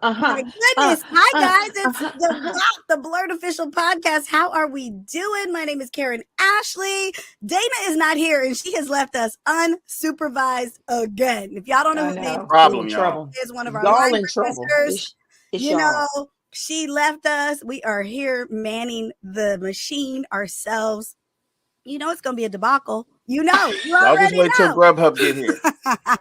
My goodness. Hi, guys. It's the BOP, the BLERD official podcast. How are we doing? My name is Karan Ashley. Dana is not here, and she has left us unsupervised again. If y'all don't know who Dana problem, y'all, is one of our y'all line in trouble. producers. It's You y'all. know, she left us. We are here manning the machine ourselves. You know it's gonna be a debacle. You know, you I'll just already wait till know. Grubhub get here.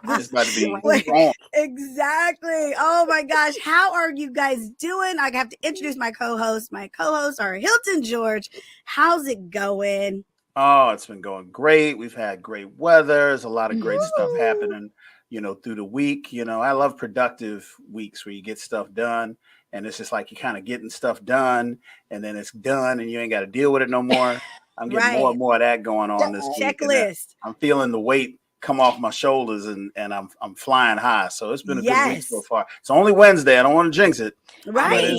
It's about to be on. Exactly. Oh my gosh. How are you guys doing? I have to introduce my co-hosts. My co-hosts are Hilton George. How's it going? Oh, it's been going great. We've had great weather. There's a lot of great stuff happening, through the week. I love productive weeks where you get stuff done. And it's just like you're kind of getting stuff done and then it's done and you ain't got to deal with it no more. I'm getting more and more of that going on this week. Checklist. I'm feeling the weight come off my shoulders and I'm flying high. So it's been a good week so far. It's only Wednesday. I don't want to jinx it. Right.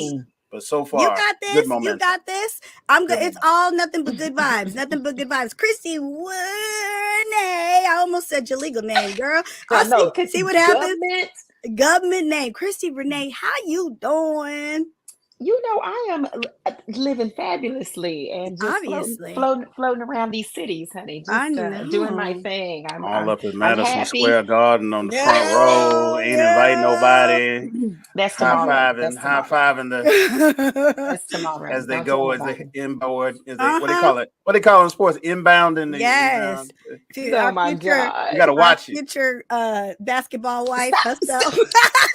But so far, you got this. Good momentum. You got this. I'm good. It's all nothing but good vibes. Nothing but good vibes. Christi Renee. I almost said your legal name, girl. See what happens. Government name. Christi Renee. How you doing? I am living fabulously and just floating around these cities, honey. Just doing my thing. I'm up in Madison Square Garden on the front row. Ain't inviting nobody. That's tomorrow. High fiving the. That's tomorrow. As they go, as they inboard, what they call it? What they call in sports? Inbound and yes. Oh my God! You gotta watch it. Future basketball wife.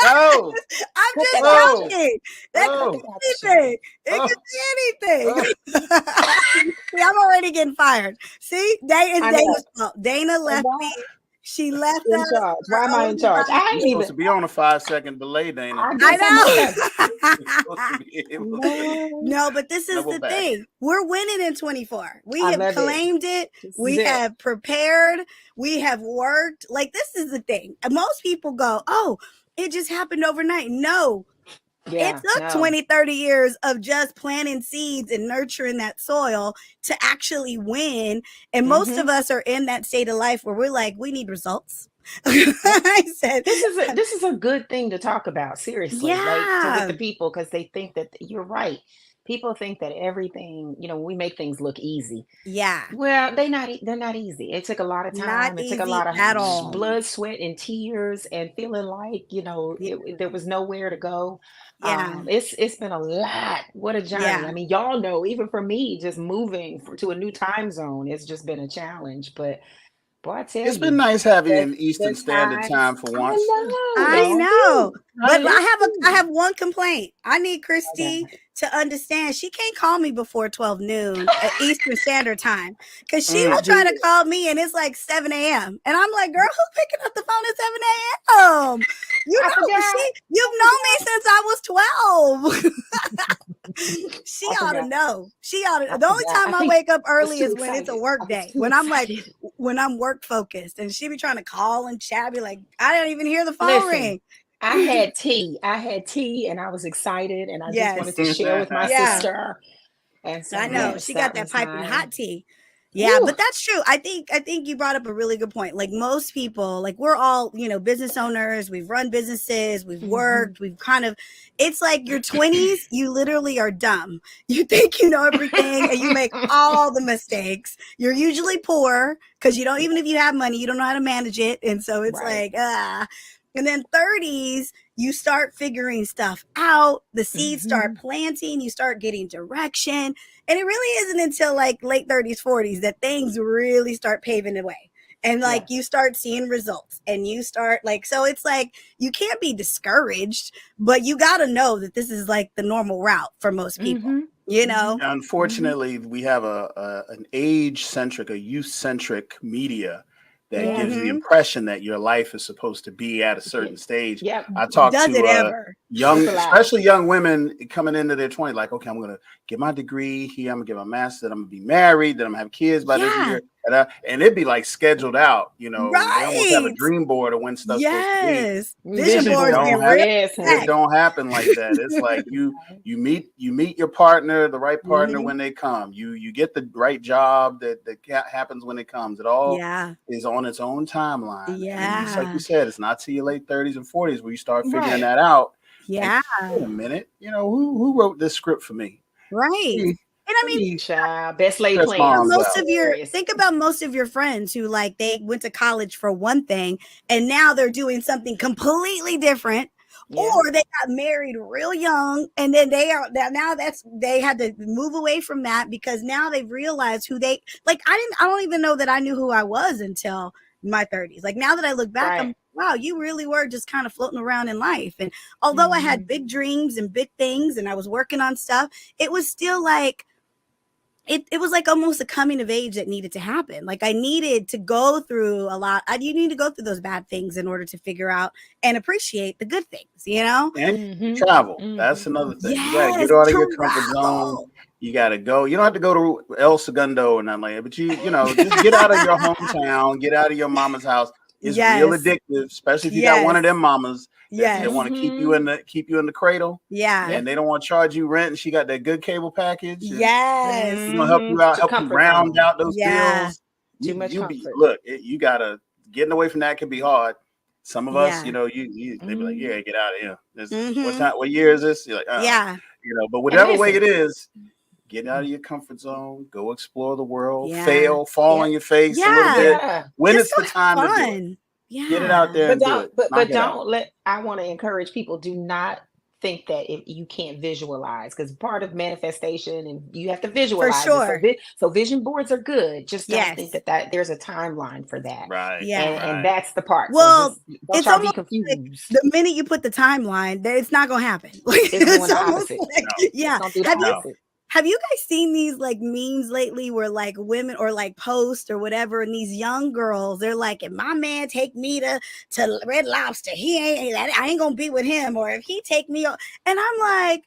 No, I'm just joking. That could be anything. It could be anything. See, I'm already getting fired. See, Dana's fault. Dana left me. She left us. Why am I in charge? I ain't supposed to be on a 5-second delay, Dana. I know. No, but this is the thing. We're winning in 24. We have claimed it. We have prepared. We have worked. Like, this is the thing. Most people go, oh, it just happened overnight. No. It took 20, 30 years of just planting seeds and nurturing that soil to actually win. And most of us are in that state of life where we're like, we need results. I said, this is a good thing to talk about. Seriously, with the people, because they think that you're right. People think that everything, we make things look easy. Yeah. Well, they're not easy. It took a lot of time. It took a lot of blood, sweat, and tears, and feeling like, there was nowhere to go. Yeah. It's been a lot. What a journey. Yeah. I mean, y'all know, even for me, just moving to a new time zone, it's just been a challenge. But boy, I tell you, it's been nice having an Eastern Standard Time for once. I know. But I have one complaint. I need Christi to understand she can't call me before 12 noon at Eastern Standard Time, because she will try to call me and it's like 7 a.m. And I'm like, girl, who's picking up the phone at 7 a.m.? You've known me since I was 12. She ought to know. The only time I wake up early is when it's a work day. When I'm work focused, and she be trying to call and chat, be like, I don't even hear the phone ring. I had tea and I was excited and I just wanted to share with my sister. And so I know she got that piping hot tea. Yeah, but that's true. I think you brought up a really good point. Like, most people, like, we're all, business owners. We've run businesses. We've worked. We've it's like your 20s, you literally are dumb. You think you know everything and you make all the mistakes. You're usually poor because even if you have money, you don't know how to manage it. And so it's And then 30s, you start figuring stuff out. The seeds start planting. You start getting direction. And it really isn't until like late 30s, 40s that things really start paving the way. And you start seeing results, and you start so it's like, you can't be discouraged, but you got to know that this is like the normal route for most people. Unfortunately, we have an age-centric, a youth-centric media that gives you the impression that your life is supposed to be at a certain stage. I talk to especially young women coming into their 20s, like, okay, I'm going to get my degree here. I'm going to get my master's, then I'm going to be married, then I'm going to have kids by this year. And it'd be like scheduled out, They almost have a dream board of when stuff's supposed to be. Vision boards it don't happen like that. It's like you meet your partner, the right partner when they come. You get the right job that happens when it comes. It all is on its own timeline. And just like you said, it's not till your late 30s and 40s where you start figuring that out. Yeah. Wait a minute. Who wrote this script for me? Right. And I mean, best laid plans. Think about most of your friends who like they went to college for one thing and now they're doing something completely different. Yeah. Or they got married real young and then they had to move away from that because now they've realized who they like. I don't even know that I knew who I was until my 30s. Like now that I look back, I'm wow, you really were just kind of floating around in life. And although I had big dreams and big things and I was working on stuff, it was still like it was like almost a coming of age that needed to happen. Like I needed to go through a lot. You need to go through those bad things in order to figure out and appreciate the good things, And travel. That's another thing. You got to get out of your comfort zone. You got to go. You don't have to go to El Segundo or nothing like that, but just get out of your hometown, get out of your mama's house. It's real addictive, especially if you got one of them mamas. They want to keep you in the cradle. Yeah. And they don't want to charge you rent. And she got that good cable package. Yes. She's gonna help you out, help you round out those bills. Too much comfort. You gotta getting away from that can be hard. Some of us, they be like, yeah, get out of here. What year is this? You're like, but whatever way it is, get out of your comfort zone, go explore the world, fall on your face a little bit. When it's the time to do it. Yeah. Get it out there I want to encourage people, do not think that if you can't visualize, because part of manifestation and you have to visualize. For sure. So vision boards are good. Just don't think that there's a timeline for that. Right. Yeah. And that's the part. Well, so don't try to be confused. Like the minute you put the timeline, it's not going to happen. It's opposite. Have you guys seen these like memes lately where like women or like posts or whatever, and these young girls, they're like, if my man take me to Red Lobster, I ain't gonna be with him, or if he take me, and I'm like,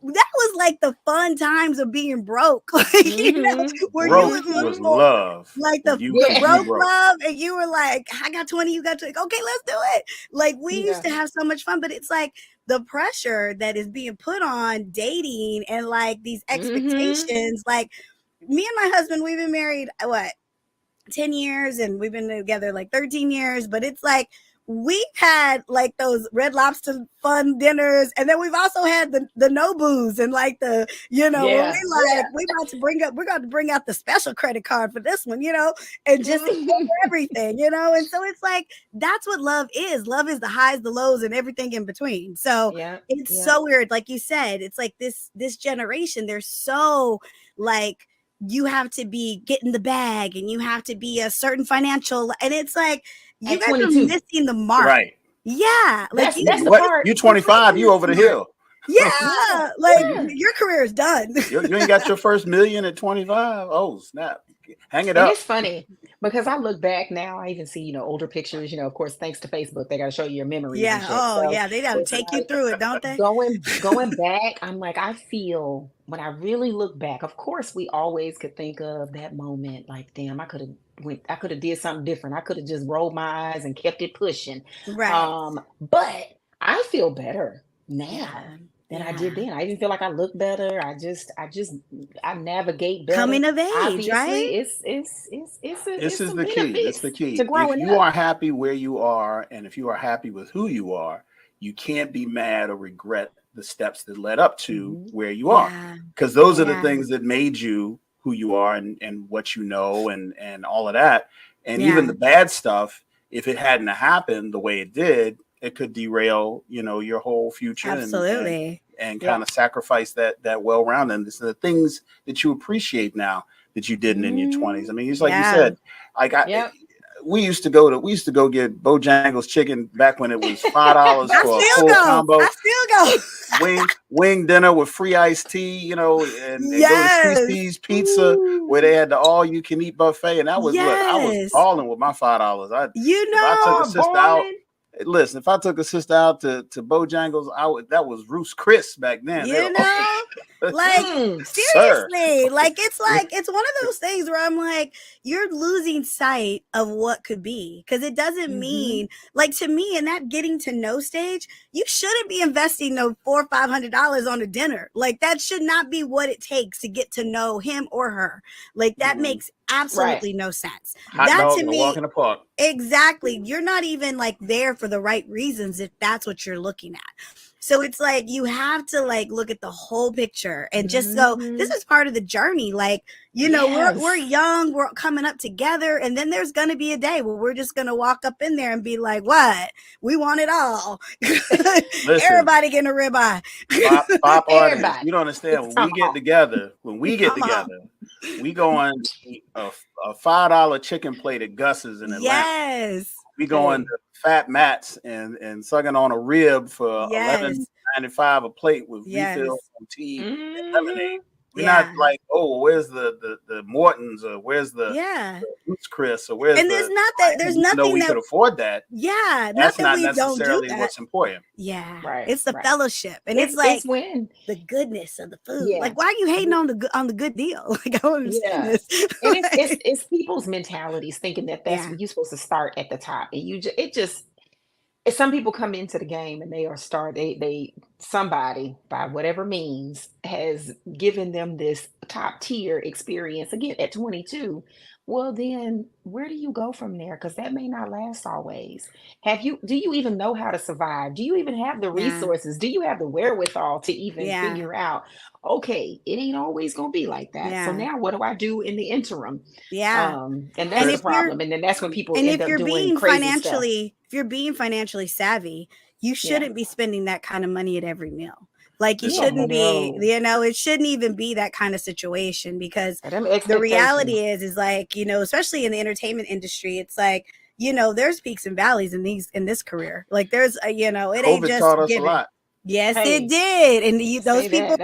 that was like the fun times of being broke. Like, where broke was love. Like the broke love, and you were like, I got 20, you got 20. Okay, let's do it. Like we used to have so much fun, but it's like the pressure that is being put on dating and like these expectations. Like me and my husband, we've been married 10 years and we've been together like 13 years, but it's like we've had like those Red Lobster fun dinners, and then we've also had the Nobus and like the we're about to bring out the special credit card for this one, and just everything, and so it's like that's what love is. Love is the highs, the lows, and everything in between. So it's so weird, like you said, it's like this generation, they're so like you have to be getting the bag and you have to be a certain financial, and it's like you guys are missing the mark. Right. Yeah. Like that's the part. You 25, you over the hill. Yeah. Your career is done. You ain't got your first million at 25. Oh, snap. Hang it up. It's funny because I look back now, I even see, older pictures, of course, thanks to Facebook, they got to show you your memories. Yeah. They got to take you through it, don't they? Going back, I'm like, I feel when I really look back, of course, we always could think of that moment like, damn, I could have did something different. I could have just rolled my eyes and kept it pushing. Right. But I feel better now than I did then. I even feel like I look better. I navigate better. Coming of age, obviously, right? This is the key. It's the key. If you are happy where you are, and if you are happy with who you are, you can't be mad or regret the steps that led up to where you are, because those are the things that made you who you are and what you know and all of that. And even the bad stuff, if it hadn't happened the way it did, it could derail, your whole future. Absolutely. And kind of sacrifice that well-rounded. And the things that you appreciate now that you didn't in your 20s. I mean, it's like you said, we used to go get Bojangles chicken back when it was $5 for a full combo. I still go. Wing dinner with free iced tea, and go to Christi's Pizza where they had the all-you-can-eat buffet, and that was I was balling with my $5. If I took a sister out. Listen, if I took a sister out to Bojangles, that was Ruth's Chris back then. Seriously, it's one of those things where I'm like, you're losing sight of what could be, because it doesn't mean, like, to me in that getting to know stage, you shouldn't be investing no $400 or $500 on a dinner. Like, that should not be what it takes to get to know him or her. Like, that makes absolutely no sense. That to me, walk in the park. Exactly. You're not even like there for the right reasons if that's what you're looking at. So it's like you have to like look at the whole picture, and just so this is part of the journey. Like, you know, we're young, we're coming up together, and then there's gonna be a day where we're just gonna walk up in there and be like, "What? We want it all." Listen, everybody getting a ribeye. Pop audience, you don't understand. When we get together, we go on a $5 chicken plate at Gus's in Atlanta. Yes. We going to Fat Matt's and sucking on a rib for $11.95 a plate with refills on tea and lemonade. We're not like, oh, where's the Mortons, or where's the Roots Chris, or where's there's nothing we could afford that. Yeah, that's not we necessarily don't do that. what's important. Yeah, right. It's the fellowship, and it's like the goodness of the food. Yeah. Like, why are you hating on the good deal? Like, I don't understand this. And it's people's mentalities thinking that that's where you're supposed to start at the top, and some people come into the game and they somebody by whatever means has given them this top tier experience again at 22. Well, then where do you go from there? Because that may not last always. Do you even know how to survive? Do you even have the resources? Do you have the wherewithal to even figure out, okay, it ain't always gonna be like that. So now what do I do in the interim? And that's the problem. And then that's when people end up doing crazy stuff. If you're being financially savvy, you shouldn't be spending that kind of money at every meal. Like, you shouldn't be, you know, it shouldn't even be that kind of situation, because the reality is like, you know, especially in the entertainment industry, it's like, you know, there's peaks and valleys in this career. Like, there's you know, it ain't just taught us a lot. Yes, it did. And those people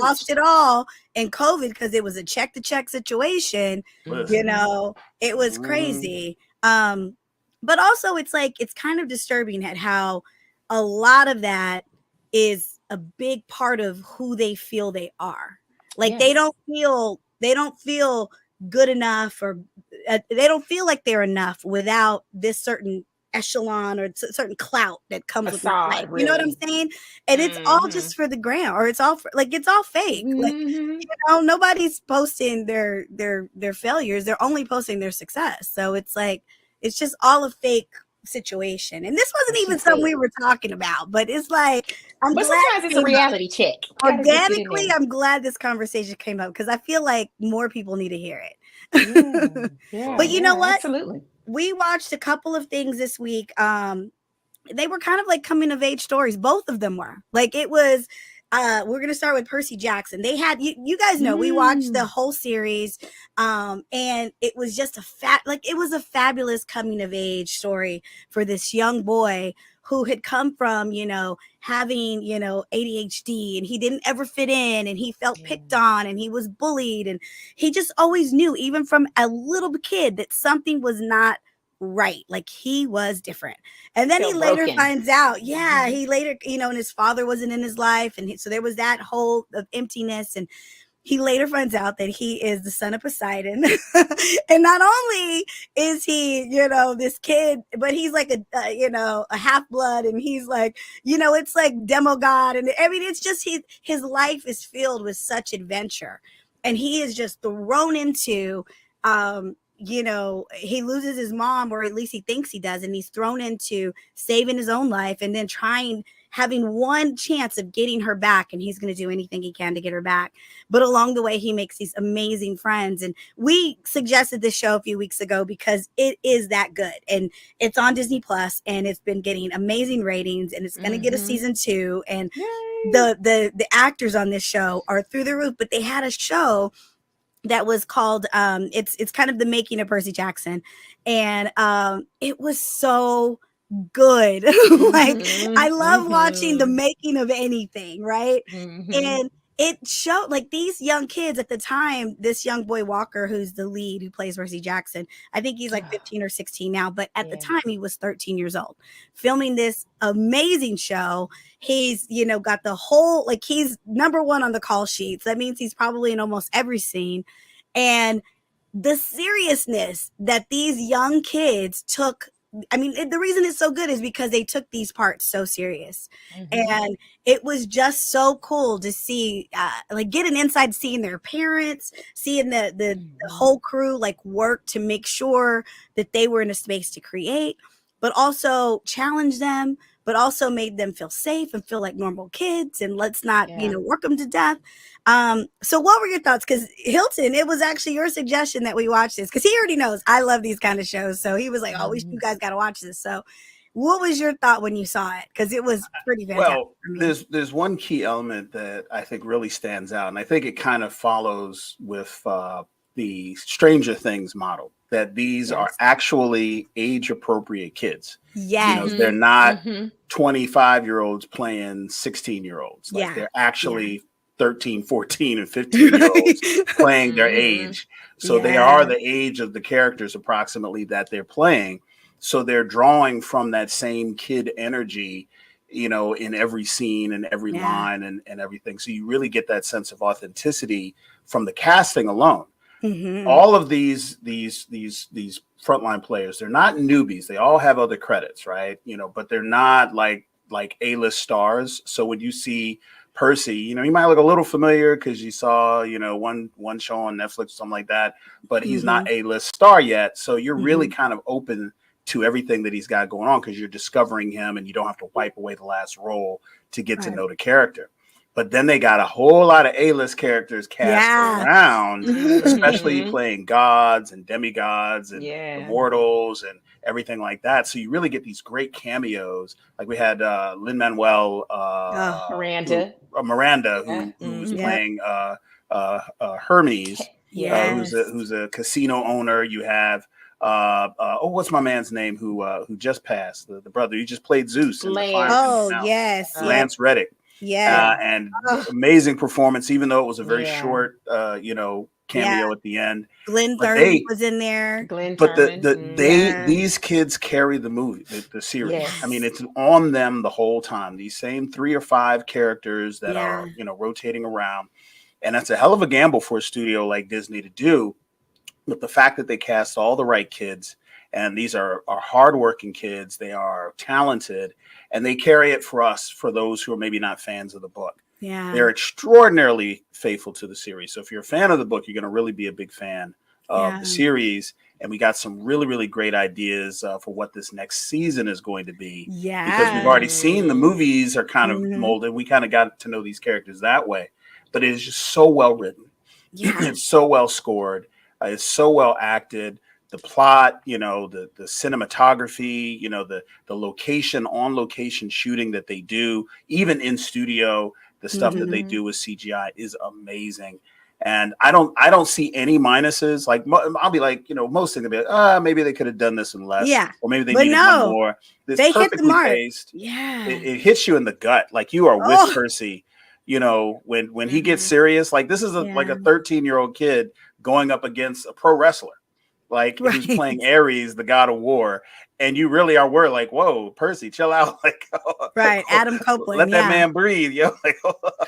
lost it all in COVID because it was a check to check situation. You know, it was crazy. But also it's like, it's kind of disturbing at how a lot of that is a big part of who they feel they are. Like, they don't feel good enough, or they don't feel like they're enough without this certain echelon or certain clout that comes with it. You know what I'm saying? And it's all just for the gram, or it's all it's all fake. Like, you know, nobody's posting their failures. They're only posting their success. So it's like, it's just all a fake situation. And this wasn't even something we were talking about, but it's like, sometimes it's a reality check. Organically, I'm glad this conversation came up, because I feel like more people need to hear it. But you know what? Absolutely. We watched a couple of things this week. They were kind of like coming of age stories. Both of them were. Like, it was we're going to start with Percy Jackson. They had, you guys know, we watched the whole series, and it was just it was a fabulous coming of age story for this young boy who had come from, you know, having, you know, ADHD, and he didn't ever fit in, and he felt picked on, and he was bullied, and he just always knew, even from a little kid, that something was not right. Like, he was different. And then he later finds out, he later, you know, and his father wasn't in his life, and so there was that hole of emptiness, and he later finds out that he is the son of Poseidon. And not only is he, you know, this kid, but he's like a half-blood, and he's like, you know, it's like demigod. And I mean, it's just his life is filled with such adventure, and he is just thrown into you know, he loses his mom, or at least he thinks he does, and he's thrown into saving his own life, and then having one chance of getting her back, and he's going to do anything he can to get her back. But along the way, he makes these amazing friends. And we suggested this show a few weeks ago because it is that good, and it's on Disney Plus, and it's been getting amazing ratings, and it's going to get a season 2. And the actors on this show are through the roof. But they had a show that was called it's kind of the making of Percy Jackson, and it was so good. Like, I love watching the making of anything, right? And it showed, like, these young kids at the time, this young boy Walker, who's the lead, who plays Percy Jackson, I think he's like 15 or 16 now, but at the time he was 13 years old, filming this amazing show. He's, you know, got the whole, like, he's number 1 on the call sheets. That means he's probably in almost every scene. And the seriousness that these young kids took, I mean, the reason it's so good is because they took these parts so serious. And it was just so cool to see, like, get an inside seeing their parents, seeing the whole crew, like, work to make sure that they were in a space to create, but also challenge them, but also made them feel safe and feel like normal kids, and let's not, work them to death. So what were your thoughts? Because Hilton, it was actually your suggestion that we watch this, because he already knows I love these kind of shows. So he was like, oh, you guys got to watch this. So what was your thought when you saw it? Because it was pretty fantastic. Well, there's one key element that I think really stands out, and I think it kind of follows with the Stranger Things model, that these are actually age-appropriate kids. Yes. They're not 25-year-olds playing 16-year-olds. Like they're actually 13, 14, and 15-year-olds playing their age. So they are the age of the characters approximately that they're playing. So they're drawing from that same kid energy, in every scene and every line and everything. So you really get that sense of authenticity from the casting alone. All of these frontline players, they're not newbies. They all have other credits, right? But they're not like A-list stars. So when you see Percy, he might look a little familiar because you saw, one show on Netflix, something like that, but he's not A-list star yet. So you're really kind of open to everything that he's got going on because you're discovering him and you don't have to wipe away the last role to get to know the character. But then they got a whole lot of A-list characters cast around, especially playing gods and demigods and immortals and everything like that. So you really get these great cameos. Like we had Lin-Manuel Miranda, who's playing Hermes, who's a casino owner. You have what's my man's name who just passed? The brother. He just played Zeus in the final. Lance Reddick. And amazing performance, even though it was a very short, cameo at the end. Glenn Thurman was in there. These kids carry the movie, the series. I mean, it's on them the whole time. These same 3 or 5 characters that are, rotating around, and that's a hell of a gamble for a studio like Disney to do. But the fact that they cast all the right kids, and these are hardworking kids, they are talented, and they carry it for us, for those who are maybe not fans of the book. They're extraordinarily faithful to the series. So if you're a fan of the book, you're going to really be a big fan of the series. And we got some really, really great ideas for what this next season is going to be. Because we've already seen the movies are kind of molded. We kind of got to know these characters that way. But it is just so well written. It's so well scored. It's so well acted. The plot, the cinematography, the on location shooting that they do, even in studio, the stuff that they do with CGI is amazing. And I don't see any minuses. Like I'll be like, most things will be like, maybe they could have done this and less, or maybe they needed one more. They hit the mark. Paced. It hits you in the gut, like you are with Percy. When he gets serious, like this is like a 13-year-old kid going up against a pro wrestler, like who's playing Ares, the god of war, and you really are worried, like, whoa, Percy, chill out, like, Adam Copeland, let that man breathe,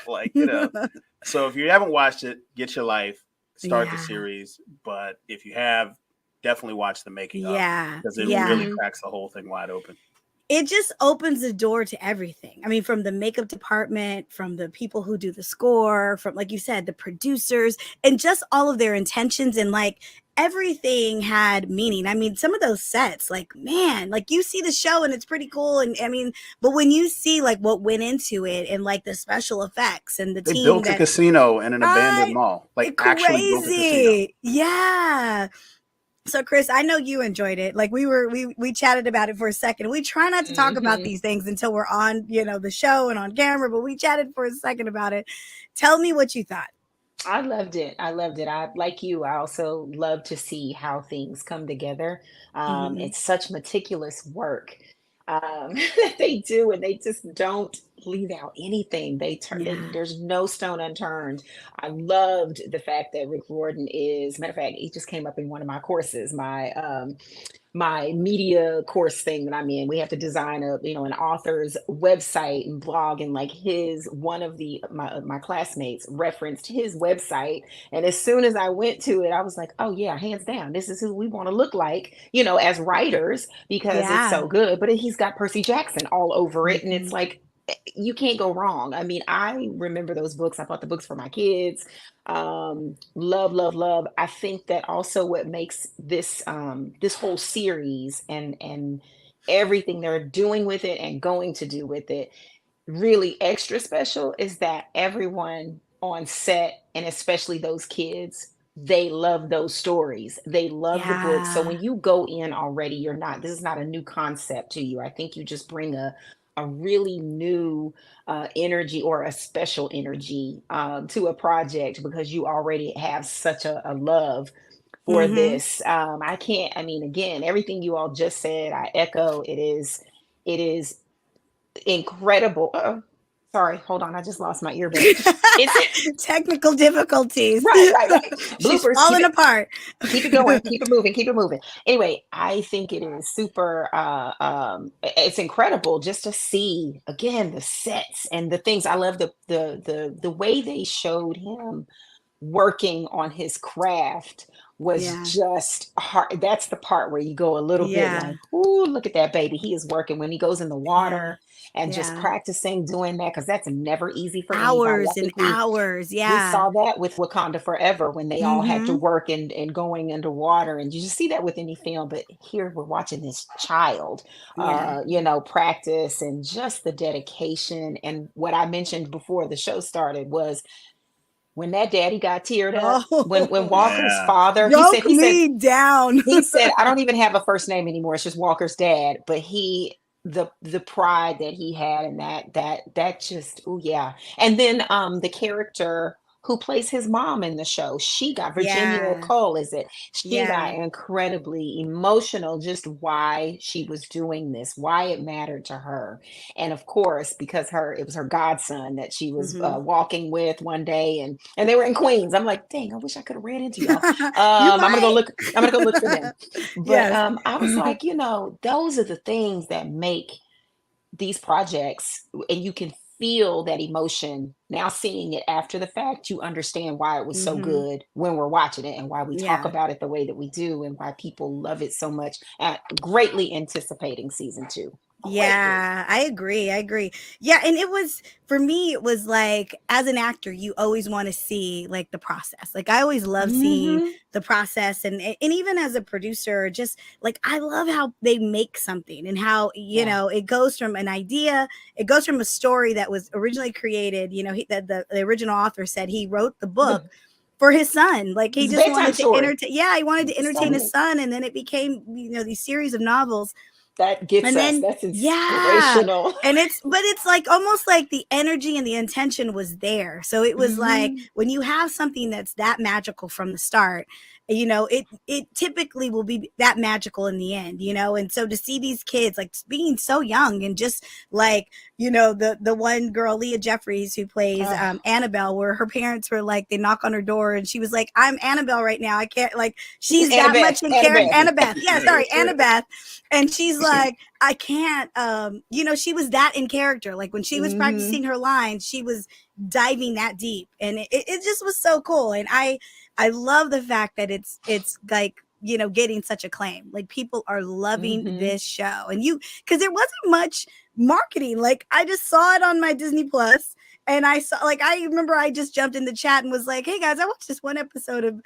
like, So if you haven't watched it, get your life, start the series, but if you have, definitely watch the making of, because it really cracks the whole thing wide open. It just opens the door to everything. I mean, from the makeup department, from the people who do the score, from, like you said, the producers, and just all of their intentions, and like everything had meaning. I mean, some of those sets, like, man, like you see the show and it's pretty cool. And I mean, but when you see like what went into it and like the special effects and the they team built a casino in an abandoned mall, like actually built a casino. Yeah. So Chris, I know you enjoyed it. Like we chatted about it for a second. We try not to talk about these things until we're on, the show and on camera, but we chatted for a second about it. Tell me what you thought. I loved it. Like you, I also love to see how things come together. It's such meticulous work that they do, and they just don't leave out anything. There's no stone unturned. I loved the fact that Rick Riordan matter of fact, he just came up in one of my courses, my media course thing that I'm in. We have to design an author's website and blog, and like one of my classmates referenced his website, and as soon as I went to it, I was like, oh yeah, hands down, this is who we want to look like, as writers, because it's so good. But he's got Percy Jackson all over it, and it's like, you can't go wrong. I mean, I remember those books. I bought the books for my kids. Love. I think that also what makes this whole series and everything they're doing with it and going to do with it. Really extra special is that everyone on set, and especially those kids, they love those stories. They love the book. So when you go in already, this is not a new concept to you. I think you just bring a really new energy, or a special energy to a project, because you already have such a love for this. I mean, again, everything you all just said, I echo. It is incredible. Sorry, hold on. I just lost my earbud. It's technical difficulties. Right. She's Bloopers. falling apart. Keep it going. Keep it moving. Anyway, I think it is super. It's incredible just to see again the sets and the things. I love the way they showed him working on his craft was just hard. That's the part where you go a little bit like, ooh, look at that baby. He is working when he goes in the water and just practicing doing that, because that's never easy for hours anybody. and hours. We saw that with Wakanda Forever when they all had to work and going underwater, and you just see that with any film. But here we're watching this child, practice, and just the dedication. And what I mentioned before the show started was, when that daddy got teared up, when Walker's father, he said, down. He said, I don't even have a first name anymore. It's just Walker's dad. But the pride that he had, and that just, oh yeah. And then the character who plays his mom in the show, she got Virginia Cole, she got incredibly emotional, just why she was doing this, why it mattered to her. And of course, because it was her godson that she was walking with one day, and they were in Queens. I'm like, dang, I wish I could have ran into y'all. I'm gonna go look for them. But I was like, those are the things that make these projects, and you can feel that emotion. Now seeing it after the fact, you understand why it was so good when we're watching it, and why we talk about it the way that we do, and why people love it so much. Greatly anticipating season 2. Yeah, I agree. Yeah, and it was, for me, it was like, as an actor, you always want to see like the process. Like I always love seeing the process, and even as a producer, just like I love how they make something, and how it goes from an idea, it goes from a story that was originally created. The original author said he wrote the book for his son. Like he just wanted to entertain. Yeah, he wanted to entertain his son, and then it became these series of novels. That gets us. That's inspirational. And it's like almost like the energy and the intention was there. So it was like, when you have something that's that magical from the start, it typically will be that magical in the end, and so to see these kids like being so young, and just like, the one girl, Leah Jeffries, who plays Annabelle, where her parents were like, they knock on her door and she was like, I'm Annabelle right now. I can't, like, she's that much in character. Annabeth. Yeah, sorry, Annabeth. And she's like, I can't, she was that in character. Like when she was practicing her lines, she was diving that deep, and it just was so cool. And I love the fact that it's like, getting such acclaim. Like people are loving this show, and because there wasn't much marketing. Like I just saw it on my Disney Plus, and I remember I just jumped in the chat and was like, hey guys, I watched this one episode of,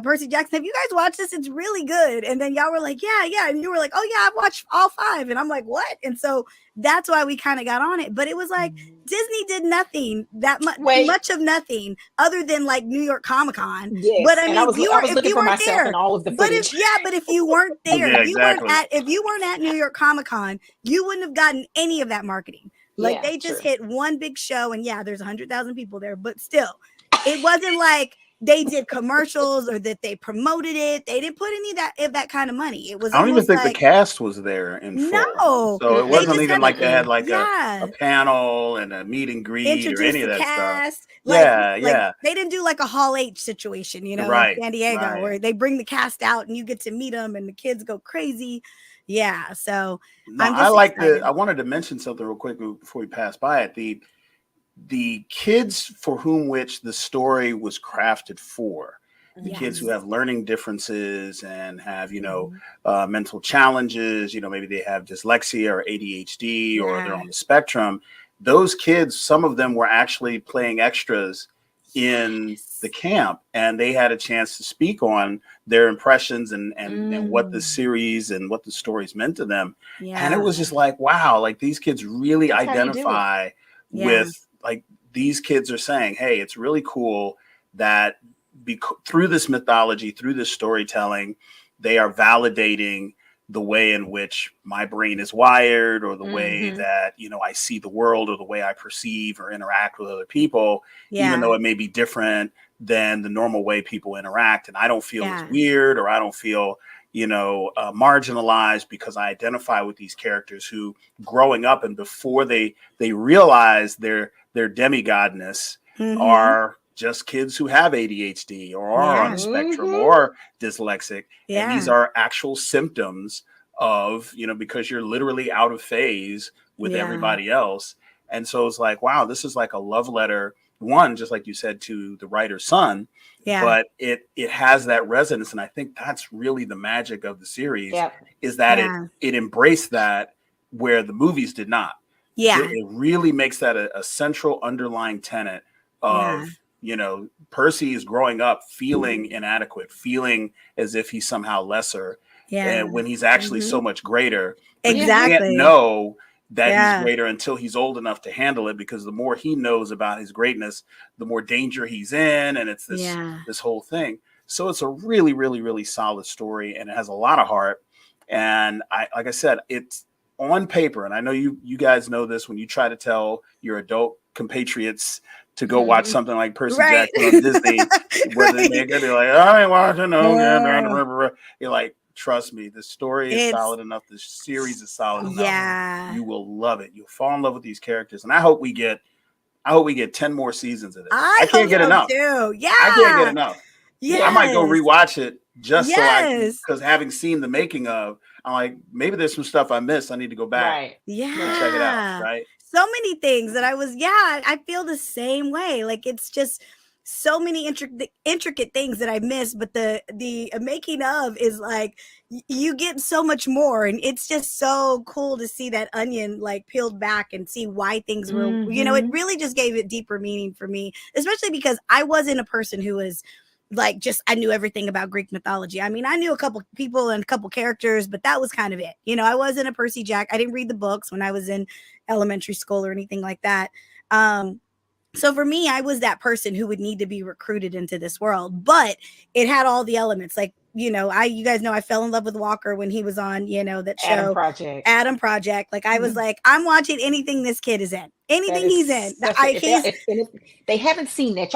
Percy Jackson. Have you guys watched this? It's really good. And then y'all were like, yeah. And you were like, oh yeah, I've watched all 5. And I'm like, what? And so that's why we kind of got on it. But it was like, Disney did nothing much of nothing other than like New York Comic Con. Yes. But I mean, I was looking for myself in all of the footage. But if you weren't there, if you weren't at New York Comic Con, you wouldn't have gotten any of that marketing. Like they just hit one big show, and there's 100,000 people there, but still, it wasn't like they did commercials or that they promoted it. They didn't put any of that kind of money. It was. I don't even think the cast was there in full. No, so it wasn't even like they had like a panel and a meet and greet or any of that stuff. Like, they didn't do like a Hall H situation, in San Diego, where they bring the cast out and you get to meet them and the kids go crazy. Yeah, so I wanted to mention something real quick before we pass by it. The kids for which the story was crafted for, the kids who have learning differences and have mental challenges, maybe they have dyslexia or ADHD or they're on the spectrum. Those kids, some of them were actually playing extras in the camp, and they had a chance to speak on their impressions and what the series and what the stories meant to them. And it was just like, wow, like these kids really identify with, like, these kids are saying, hey, it's really cool that through this mythology, through this storytelling, they are validating the way in which my brain is wired, or the way that, you know, I see the world, or the way I perceive or interact with other people, even though it may be different than the normal way people interact. And I don't feel as weird, or I don't feel, you know, marginalized, because I identify with these characters who, growing up and before they realize their demigodness, are just kids who have ADHD or are on the spectrum or dyslexic. And these are actual symptoms of, you know, because you're literally out of phase with everybody else. And so it's like, wow, this is like a love letter, one, just like you said, to the writer's son, but it has that resonance. And I think that's really the magic of the series, is that it embraced that where the movies did not. It really makes that a central underlying tenet of, you know, Percy is growing up feeling inadequate, feeling as if he's somehow lesser, and when he's actually so much greater. Exactly. He can't know that he's greater until he's old enough to handle it, because the more he knows about his greatness, the more danger he's in, and it's this whole thing. So it's a really, really, really solid story, and it has a lot of heart. And like I said, it's on paper, and I know you guys know this, when you try to tell your adult compatriots to go watch something like Percy Jackson on Disney, where they're like, I ain't watching no. You're like, trust me, the story is solid enough. The series is solid enough. Yeah. You will love it. You'll fall in love with these characters. And I hope we get 10 more seasons of this. I can't get enough. Too. Yeah. I can't get enough. Yes. I might go rewatch it just because having seen the making of, I'm like, maybe there's some stuff I missed. I need to go back and check it out. Right. So many things that I feel the same way. Like, it's just so many intricate things that I missed, but the making of is like, you get so much more, and it's just so cool to see that onion like peeled back and see why things were, you know, it really just gave it deeper meaning for me, especially because I wasn't a person who was like, just, I knew everything about Greek mythology. I mean, I knew a couple people and a couple characters, but that was kind of it. You know, I wasn't a Percy Jack. I didn't read the books when I was in elementary school or anything like that. So for me, I was that person who would need to be recruited into this world, but it had all the elements. Like, you know, you guys know I fell in love with Walker when he was on, you know, that show Adam Project. Like, I was like, I'm watching anything this kid is in, anything he's in. If they haven't seen that,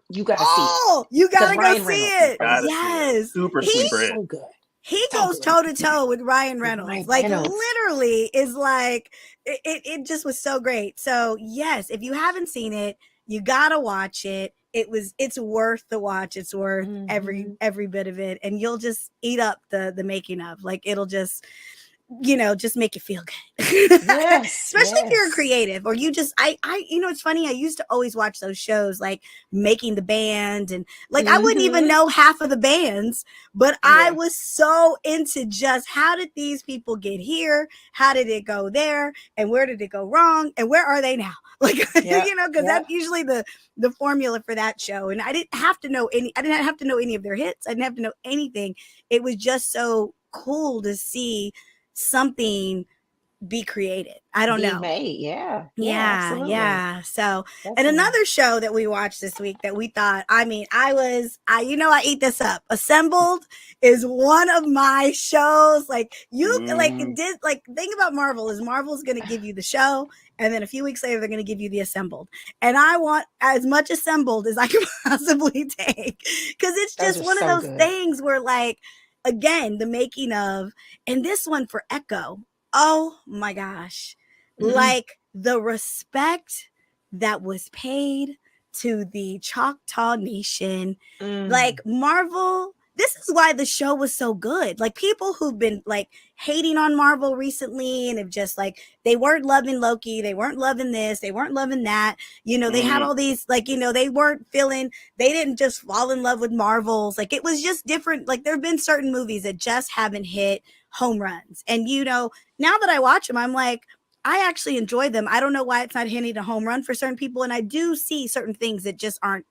you gotta see it. You gotta go see it. Yes, super so good. He goes toe to toe with Ryan Reynolds. Literally is like, it just was so great. So yes, if you haven't seen it, you gotta watch it. It's worth the watch. It's worth every bit of it. And you'll just eat up the making of, like, it'll just, you know, just make you feel good. Especially if you're a creative, or you just, I, you know, it's funny. I used to always watch those shows, like Making the Band, and like, I wouldn't even know half of the bands, but I was so into just, how did these people get here? How did it go there? And where did it go wrong? And where are they now? Like, you know, because that's usually the formula for that show. And I didn't have to know any of their hits. I didn't have to know anything. It was just so cool to see something be created. I don't know. Made. Yeah. So, that's and another show that we watched this week that we thought, I mean, I eat this up. Assembled is one of my shows. Like, think about Marvel. Is Marvel's going to give you the show, and then a few weeks later they're going to give you the Assembled, and I want as much Assembled as I can possibly take, because it's just one of those things where, like, again, the making of, and this one for Echo. Oh my gosh. Like, the respect that was paid to the Choctaw Nation. Like, Marvel, this is why the show was so good. Like, people who've been like hating on Marvel recently and have just like, they weren't loving Loki, they weren't loving this, they weren't loving that, you know, they had all these, like, you know, they didn't just fall in love with Marvels. Like, it was just different. Like, there have been certain movies that just haven't hit home runs. And, you know, now that I watch them, I'm like, I actually enjoy them. I don't know why it's not hitting a home run for certain people. And I do see certain things that just aren't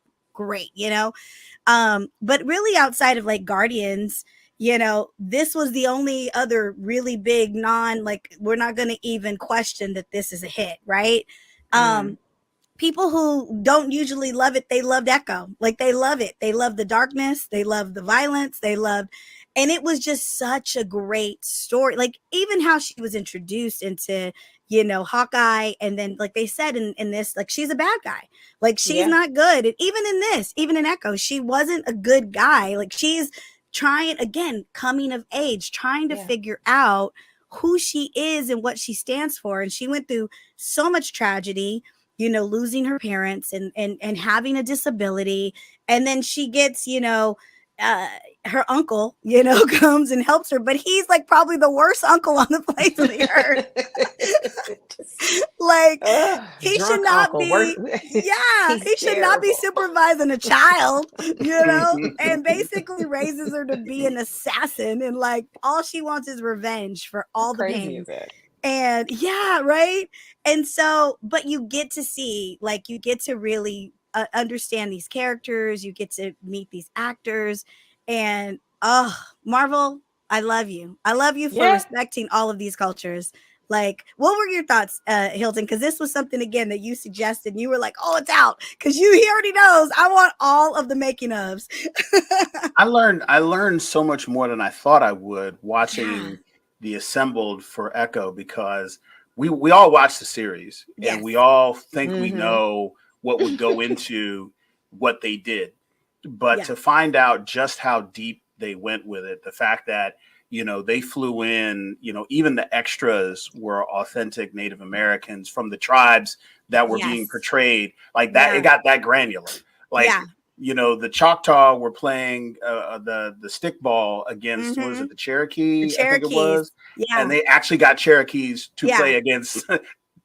great, you know? But really outside of like Guardians, you know, this was the only other really big like, we're not going to even question that this is a hit, right? People who don't usually love it, they loved Echo. Like, they love it. They love the darkness. They love the violence. And it was just such a great story. Like, even how she was introduced into, you know, Hawkeye. And then, like they said in this, like, she's a bad guy. Like, she's not good. And even in this, even in Echo, she wasn't a good guy. Like, she's trying, again, coming of age, trying to figure out who she is and what she stands for. And she went through so much tragedy, you know, losing her parents and having a disability. And then she gets, you know, her uncle, you know, comes and helps her, but he's like probably the worst uncle on the face of the earth. Like, he should not be, he should not be supervising a child, you know, and basically raises her to be an assassin. And like, all she wants is revenge for all the pain. And right. And so, but you get to see, like, you get to really understand these characters. You get to meet these actors. And Marvel, I love you. I love you for respecting all of these cultures. Like, what were your thoughts, Hilton? Because this was something, again, that you suggested. You were like, oh, it's out. Because he already knows. I want all of the making ofs. I learned so much more than I thought I would watching the assembled for Echo, because we all watch the series and we all think we know what would go into what they did, but to find out just how deep they went with it, the fact that, you know, they flew in, you know, even the extras were authentic Native Americans from the tribes that were being portrayed, like that. It got that granular, like you know, the Choctaw were playing the stickball against, what was it, the Cherokee? I think it was. And they actually got Cherokees to play against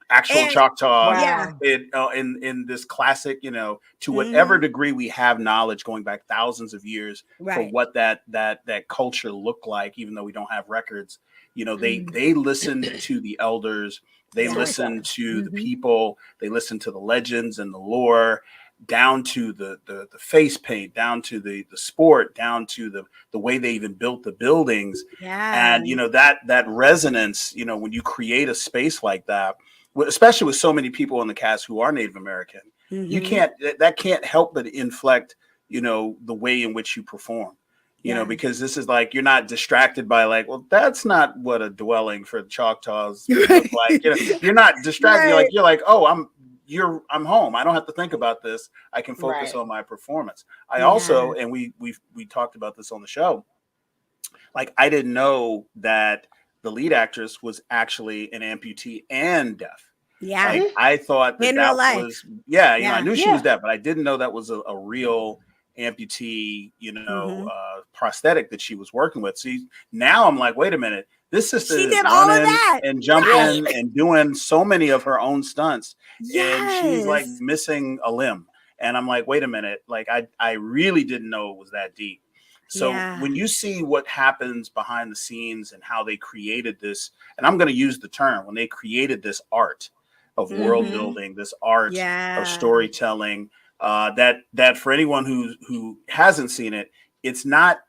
actual Choctaws in this classic, you know, to whatever degree we have knowledge going back thousands of years for what that culture looked like, even though we don't have records. You know, they listened to the elders, they listened to the people, they listened to the legends and the lore, down to the face paint, down to the sport, down to the way they even built the buildings. And, you know, that resonance, you know, when you create a space like that, especially with so many people in the cast who are Native American, you that can't help but inflect, you know, the way in which you perform, you know, because this is like, you're not distracted by like, well, that's not what a dwelling for the Choctaws look like. You know, you're not distracted. You're like, oh, I'm home. I don't have to think about this. I can focus on my performance. I also, and we talked about this on the show, like, I didn't know that the lead actress was actually an amputee and deaf. Like, I thought that was, you know, I knew she was deaf, but I didn't know that was a real amputee, you know, prosthetic that she was working with. See, now I'm like, wait a minute, this sister is running and jumping and doing so many of her own stunts, and she's like missing a limb. And I'm like, wait a minute, like, I really didn't know it was that deep. So when you see what happens behind the scenes and how they created this, and I'm going to use the term, when they created this art of world building, this art of storytelling, that for anyone who hasn't seen it, it's not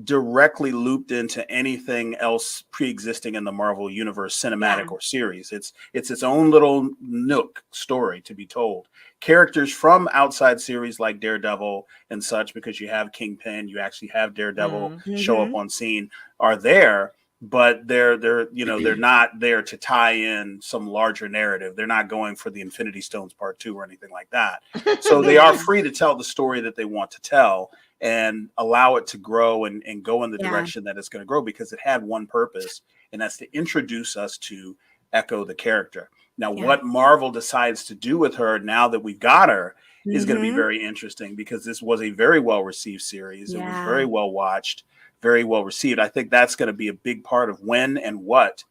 directly looped into anything else pre-existing in the Marvel Universe cinematic or series. It's its own little nook story to be told. Characters from outside series like Daredevil and such, because you have Kingpin, you actually have Daredevil show up on scene, are there, but they're you know, they're not there to tie in some larger narrative. They're not going for the Infinity Stones Part 2 or anything like that. So they are free to tell the story that they want to tell and allow it to grow and go in the direction that it's going to grow, because it had one purpose, and that's to introduce us to Echo, the character. Now, what Marvel decides to do with her now that we've got her is going to be very interesting, because this was a very well-received series. It was very well watched, very well received. I think that's going to be a big part of when and what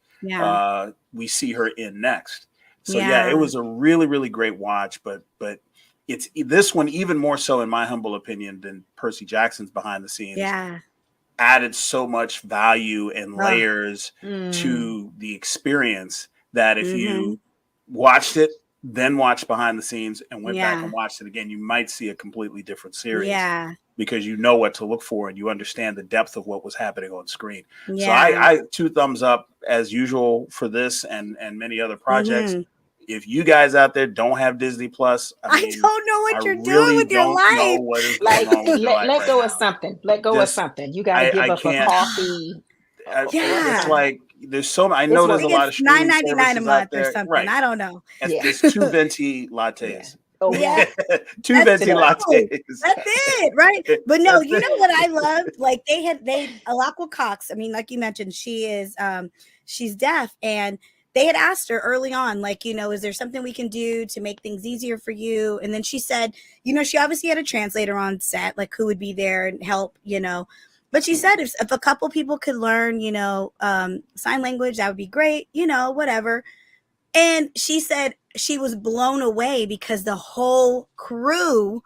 we see her in next. So it was a really, really great watch, but it's this one even more so, in my humble opinion, than Percy Jackson's behind the scenes. Added so much value and layers to the experience that if you watched it then watched behind the scenes and went back and watched it again, you might see a completely different series. Yeah. Because you know what to look for and you understand the depth of what was happening on screen. Yeah. So I 2 thumbs up as usual for this and many other projects. If you guys out there don't have Disney Plus, I don't know what you're doing with your life. What is going on with your life let go right of now. something. Let go of something. You got to give up a coffee. It's like there's so many. I know there's a lot of streaming services $9.99 a month out there. or something. Right. I don't know. There's 2 venti lattes. Oh yeah, 2 venti lattes. That's it, right? But no, you know what I loved? Like they Alakwa Cox. I mean, like you mentioned, she is she's deaf, and they had asked her early on, like, you know, is there something we can do to make things easier for you? And then she said, you know, she obviously had a translator on set, like who would be there and help, you know. But she said if a couple people could learn, you know, sign language, that would be great, you know, whatever. And she said she was blown away because the whole crew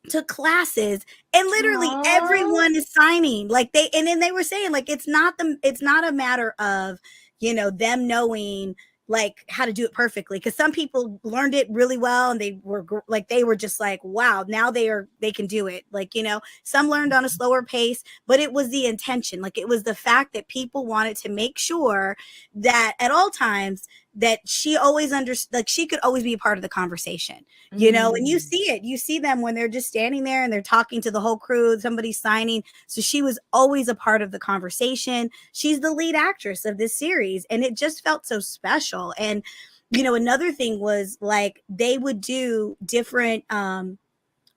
took classes and literally everyone is signing. Like then they were saying, like, it's not a matter of, you know, them knowing like how to do it perfectly, because some people learned it really well and they were just like, wow, now they can do it. Like, you know, some learned on a slower pace, but it was the intention. Like, it was the fact that people wanted to make sure that at all times that she always understood, like she could always be a part of the conversation, you know. And you see them when they're just standing there and they're talking to the whole crew, somebody's signing. So she was always a part of the conversation. She's the lead actress of this series, and it just felt so special. And, you know, another thing was like they would do different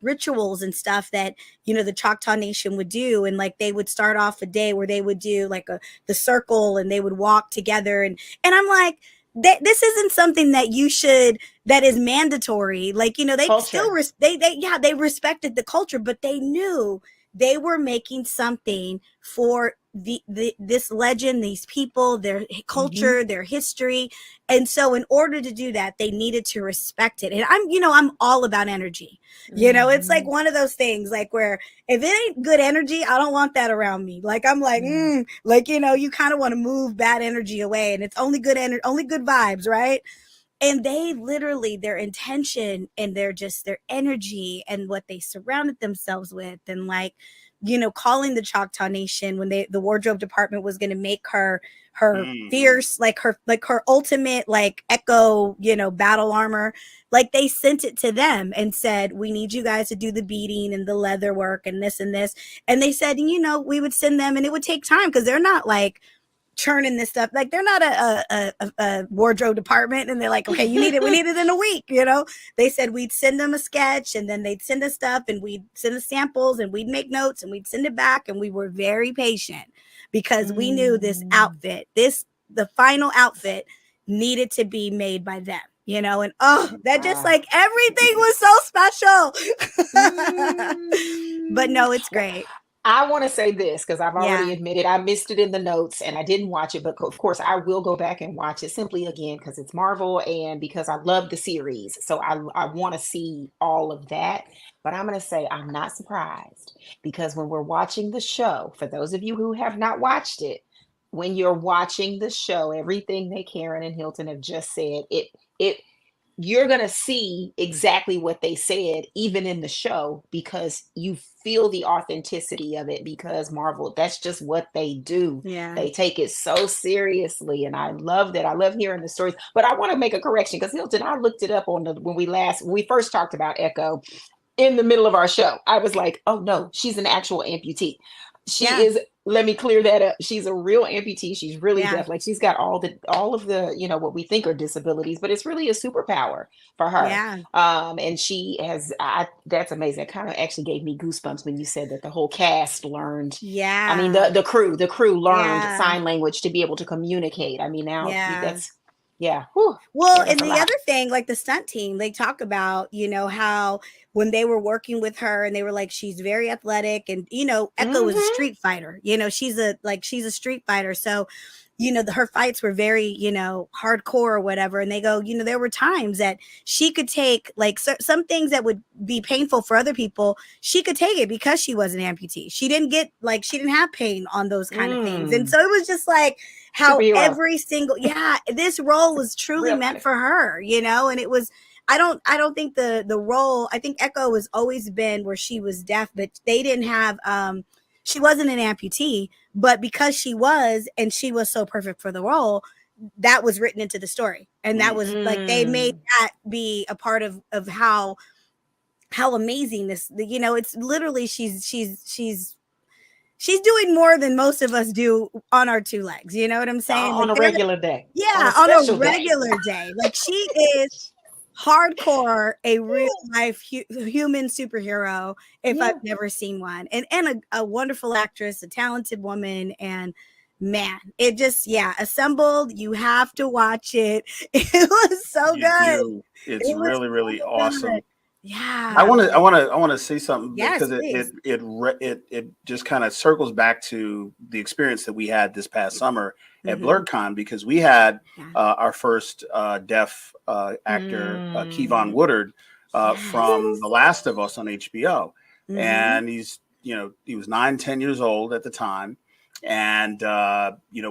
rituals and stuff that, you know, the Choctaw Nation would do. And like they would start off a day where they would do like the circle and they would walk together. And I'm like, this isn't something that that is mandatory. Like, you know, they culture. They respected the culture, but they knew they were making something for this legend, these people, their culture, their history. And so in order to do that, they needed to respect it. And I'm all about energy. You know, it's like one of those things like where if it ain't good energy, I don't want that around me. Like, I'm like, like, you know, you kind of want to move bad energy away, and it's only good only good vibes, right? And they literally, their intention and their energy and what they surrounded themselves with, and like, you know, calling the Choctaw Nation when the wardrobe department was going to make her fierce, like her ultimate, like Echo, you know, battle armor. Like they sent it to them and said, we need you guys to do the beading and the leather work and this and this. And they said, you know, we would send them, and it would take time because they're not like churning this stuff. Like they're not a wardrobe department and they're like, okay, we need it in a week, you know. They said we'd send them a sketch and then they'd send us stuff and we'd send the samples and we'd make notes and we'd send it back, and we were very patient because we knew this outfit, the final outfit needed to be made by them, you know. And that just like everything was so special. But no, it's great. I want to say this because I've already admitted I missed it in the notes and I didn't watch it, but of course I will go back and watch it simply again because it's Marvel and because I love the series. So I want to see all of that. But I'm going to say I'm not surprised because when we're watching the show, for those of you who have not watched it, when you're watching the show, everything that Karan and Hilton have just said, you're going to see exactly what they said, even in the show, because you feel the authenticity of it, because Marvel, that's just what they do. Yeah. They take it so seriously. And I love that. I love hearing the stories, but I want to make a correction because Hilton, I looked it up on when we first talked about Echo in the middle of our show. I was like, oh no, she's an actual amputee. She is. Let me clear that up. She's a real amputee. She's really deaf. Like she's got all of the, you know, what we think are disabilities, but it's really a superpower for her. Yeah. And she has, that's amazing. It kind of actually gave me goosebumps when you said that the whole cast learned. Yeah. I mean, the crew learned sign language to be able to communicate. I mean, now that's, Whew. Well, and the other thing, like the stunt team, they talk about, you know, how when they were working with her and they were like, she's very athletic, and, you know, Echo is a street fighter, you know, she's a street fighter. So, you know, her fights were very, you know, hardcore or whatever. And they go, you know, there were times that she could take like some things that would be painful for other people. She could take it because she was an amputee. She didn't have pain on those kind of things. And so it was just like, how every single, this role was truly meant for her, you know, and it was, I don't think the role, I think Echo has always been where she was deaf, but they didn't have, she wasn't an amputee, but because she was, and she was so perfect for the role, that was written into the story. And that was like, they made that be a part of how amazing this, you know, it's literally, she's doing more than most of us do on our two legs. You know what I'm saying? On a regular day. Yeah, on a regular day. Like, she is hardcore a real life human superhero if I've never seen one. And a wonderful actress, a talented woman, and man, it just, Assembled, you have to watch it. It was so good. It's really, really awesome. Good. Yeah, I want to say something, yes, because it just kind of circles back to the experience that we had this past summer at BLERDCon, because we had our first deaf actor, Kevon Woodard, from The Last of Us on HBO, and he was 9-10 years old at the time, and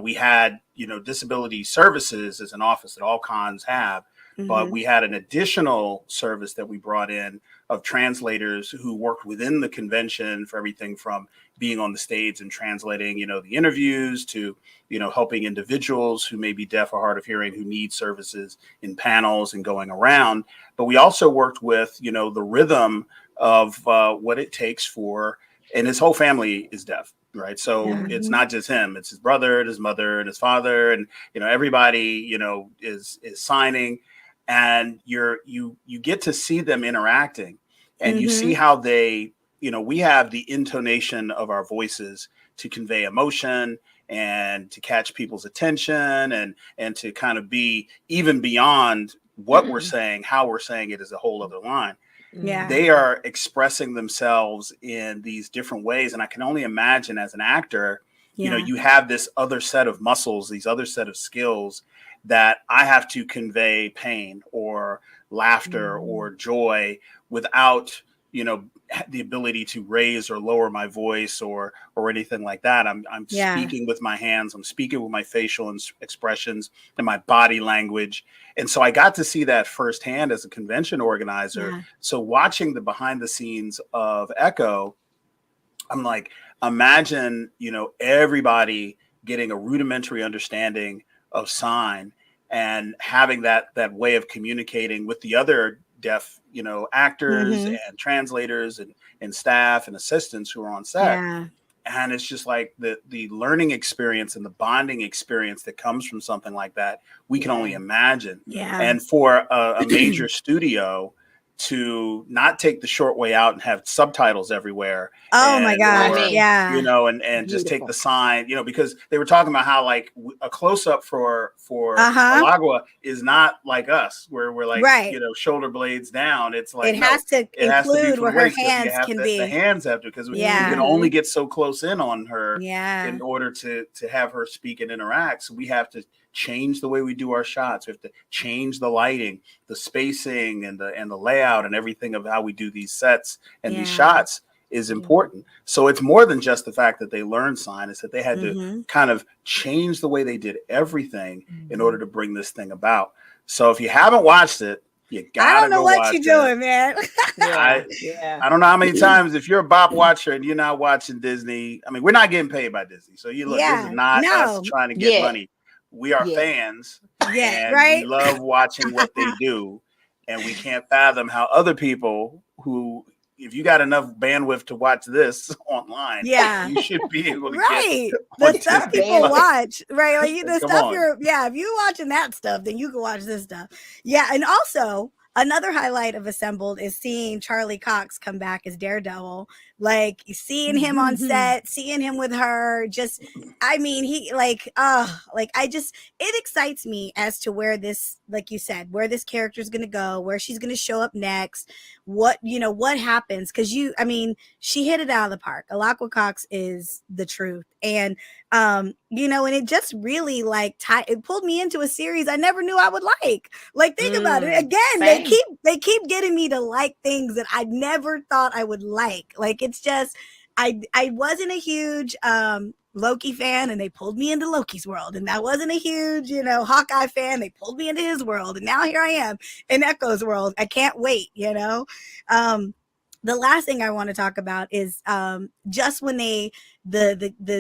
we had disability services as an office that all cons have. But we had an additional service that we brought in of translators who worked within the convention for everything from being on the stage and translating, the interviews to, helping individuals who may be deaf or hard of hearing who need services in panels and going around. But we also worked with, the rhythm of what it takes for, and his whole family is deaf. Right. So it's not just him, it's his brother and his mother and his father. And, everybody, is signing. And you get to see them interacting, and you see how they, we have the intonation of our voices to convey emotion and to catch people's attention and to kind of be even beyond what we're saying, how we're saying it is a whole other line. Yeah. They are expressing themselves in these different ways. And I can only imagine, as an actor, you have this other set of muscles, these other set of skills that I have to convey pain or laughter or joy without, the ability to raise or lower my voice or anything like that. I'm speaking with my hands, I'm speaking with my facial expressions and my body language. And so I got to see that firsthand as a convention organizer. Yeah. So watching the behind the scenes of Echo, I'm like, imagine, everybody getting a rudimentary understanding of sign and having that way of communicating with the other deaf, actors and translators and staff and assistants who are on set. Yeah. And it's just like the learning experience and the bonding experience that comes from something like that, we can only imagine. Yeah. And for a major studio to not take the short way out and have subtitles everywhere. Oh my God. And just take the sign, because they were talking about how like a close up for Alagua is not like us, where we're like, shoulder blades down. It's like, it has to include where her hands can be. The hands have to, because we can only get so close in on her in order to have her speak and interact. So we have to change the way we do our shots. We have to change the lighting, the spacing, and the layout and everything of how we do these sets and these shots is important. So it's more than just the fact that they learned sign, it's that they had to kind of change the way they did everything in order to bring this thing about. So if you haven't watched it, you gotta I don't know what you're it. doing, man. I don't know how many times, if you're a BOP watcher and you're not watching Disney, I mean, we're not getting paid by Disney. So you look, this is not us trying to get money. We are fans, and we love watching what they do, and we can't fathom how other people who, if you got enough bandwidth to watch this online, you should be able to get the stuff people watch, right? Like the stuff if you're watching that stuff, then you can watch this stuff. Yeah, and also another highlight of Assembled is seeing Charlie Cox come back as Daredevil. Like seeing him on set, seeing him with her, just, I mean, it excites me as to where this, like you said, where this character is going to go, where she's going to show up next, what happens. Cause she hit it out of the park. Alagua Cox is the truth. And, and it just really it pulled me into a series I never knew I would like. Like, think about it again. They keep getting me to like things that I never thought I would like. Like, it's just, I wasn't a huge Loki fan, and they pulled me into Loki's world. And I wasn't a huge, you know, Hawkeye fan. They pulled me into his world. And now here I am in Echo's world. I can't wait, you know. The last thing I want to talk about is just when the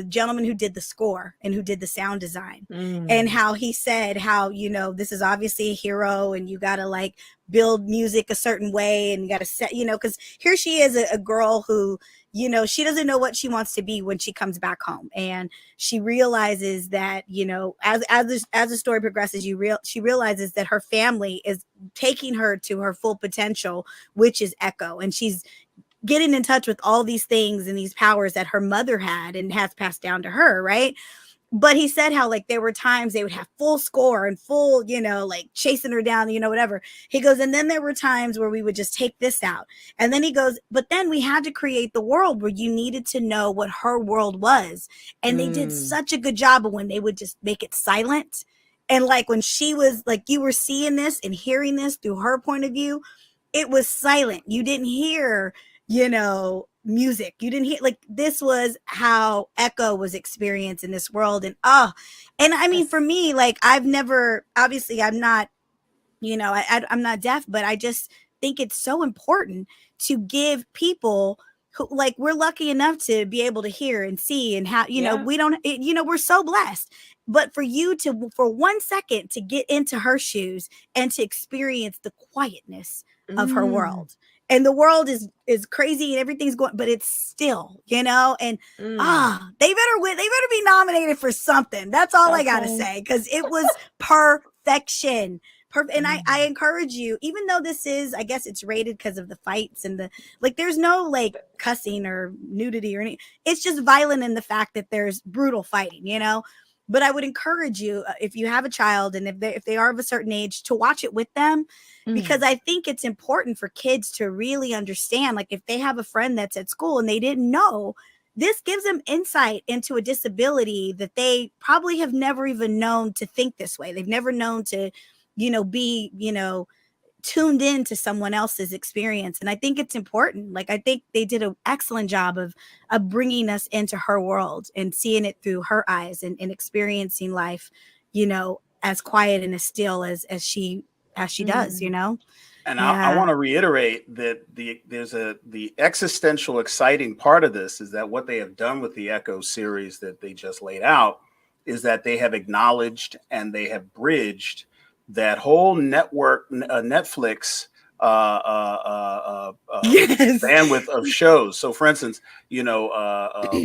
gentleman who did the score and who did the sound design, and how he said how, you know, this is obviously a hero and you got to like build music a certain way and you got to set, you know, because here she is, a girl who, you know, she doesn't know what she wants to be when she comes back home, and she realizes that, you know, as the story progresses, she realizes that her family is taking her to her full potential, which is Echo, and she's getting in touch with all these things and these powers that her mother had and has passed down to her, right? But he said how like there were times they would have full score and full, you know, like chasing her down, you know, whatever. He goes, and then there were times where we would just take this out. And then he goes, but then we had to create the world where you needed to know what her world was. And they did such a good job of when they would just make it silent. And like when she was like, you were seeing this and hearing this through her point of view, it was silent. You didn't hear, you know, music. You didn't hear, like, this was how Echo was experienced in this world. And and I mean, for me, like, I've never, obviously I'm not, you know, I'm not deaf, but I just think it's so important to give people who, like, we're lucky enough to be able to hear and see and how, you know, we don't, you know, we're so blessed. But for you to, for 1 second, to get into her shoes and to experience the quietness of her world. And the world is crazy and everything's going, but it's still, you know, and they better win. They better be nominated for something. That's all I gotta say, because it was perfection. And I encourage you, even though this is, I guess it's rated because of the fights and the, like, there's no like cussing or nudity or anything. It's just violent in the fact that there's brutal fighting, you know. But I would encourage you, if you have a child and if they are of a certain age, to watch it with them, because I think it's important for kids to really understand, like, if they have a friend that's at school and they didn't know, this gives them insight into a disability that they probably have never even known to think this way. They've never known to, you know, be, you know, tuned in to someone else's experience. And I think it's important. Like, I think they did an excellent job of bringing us into her world and seeing it through her eyes and experiencing life, you know, as quiet and as still as she does, you know. And I want to reiterate that the existential exciting part of this is that what they have done with the Echo series that they just laid out is that they have acknowledged and they have bridged that whole network, Netflix bandwidth of shows. So, for instance, you know,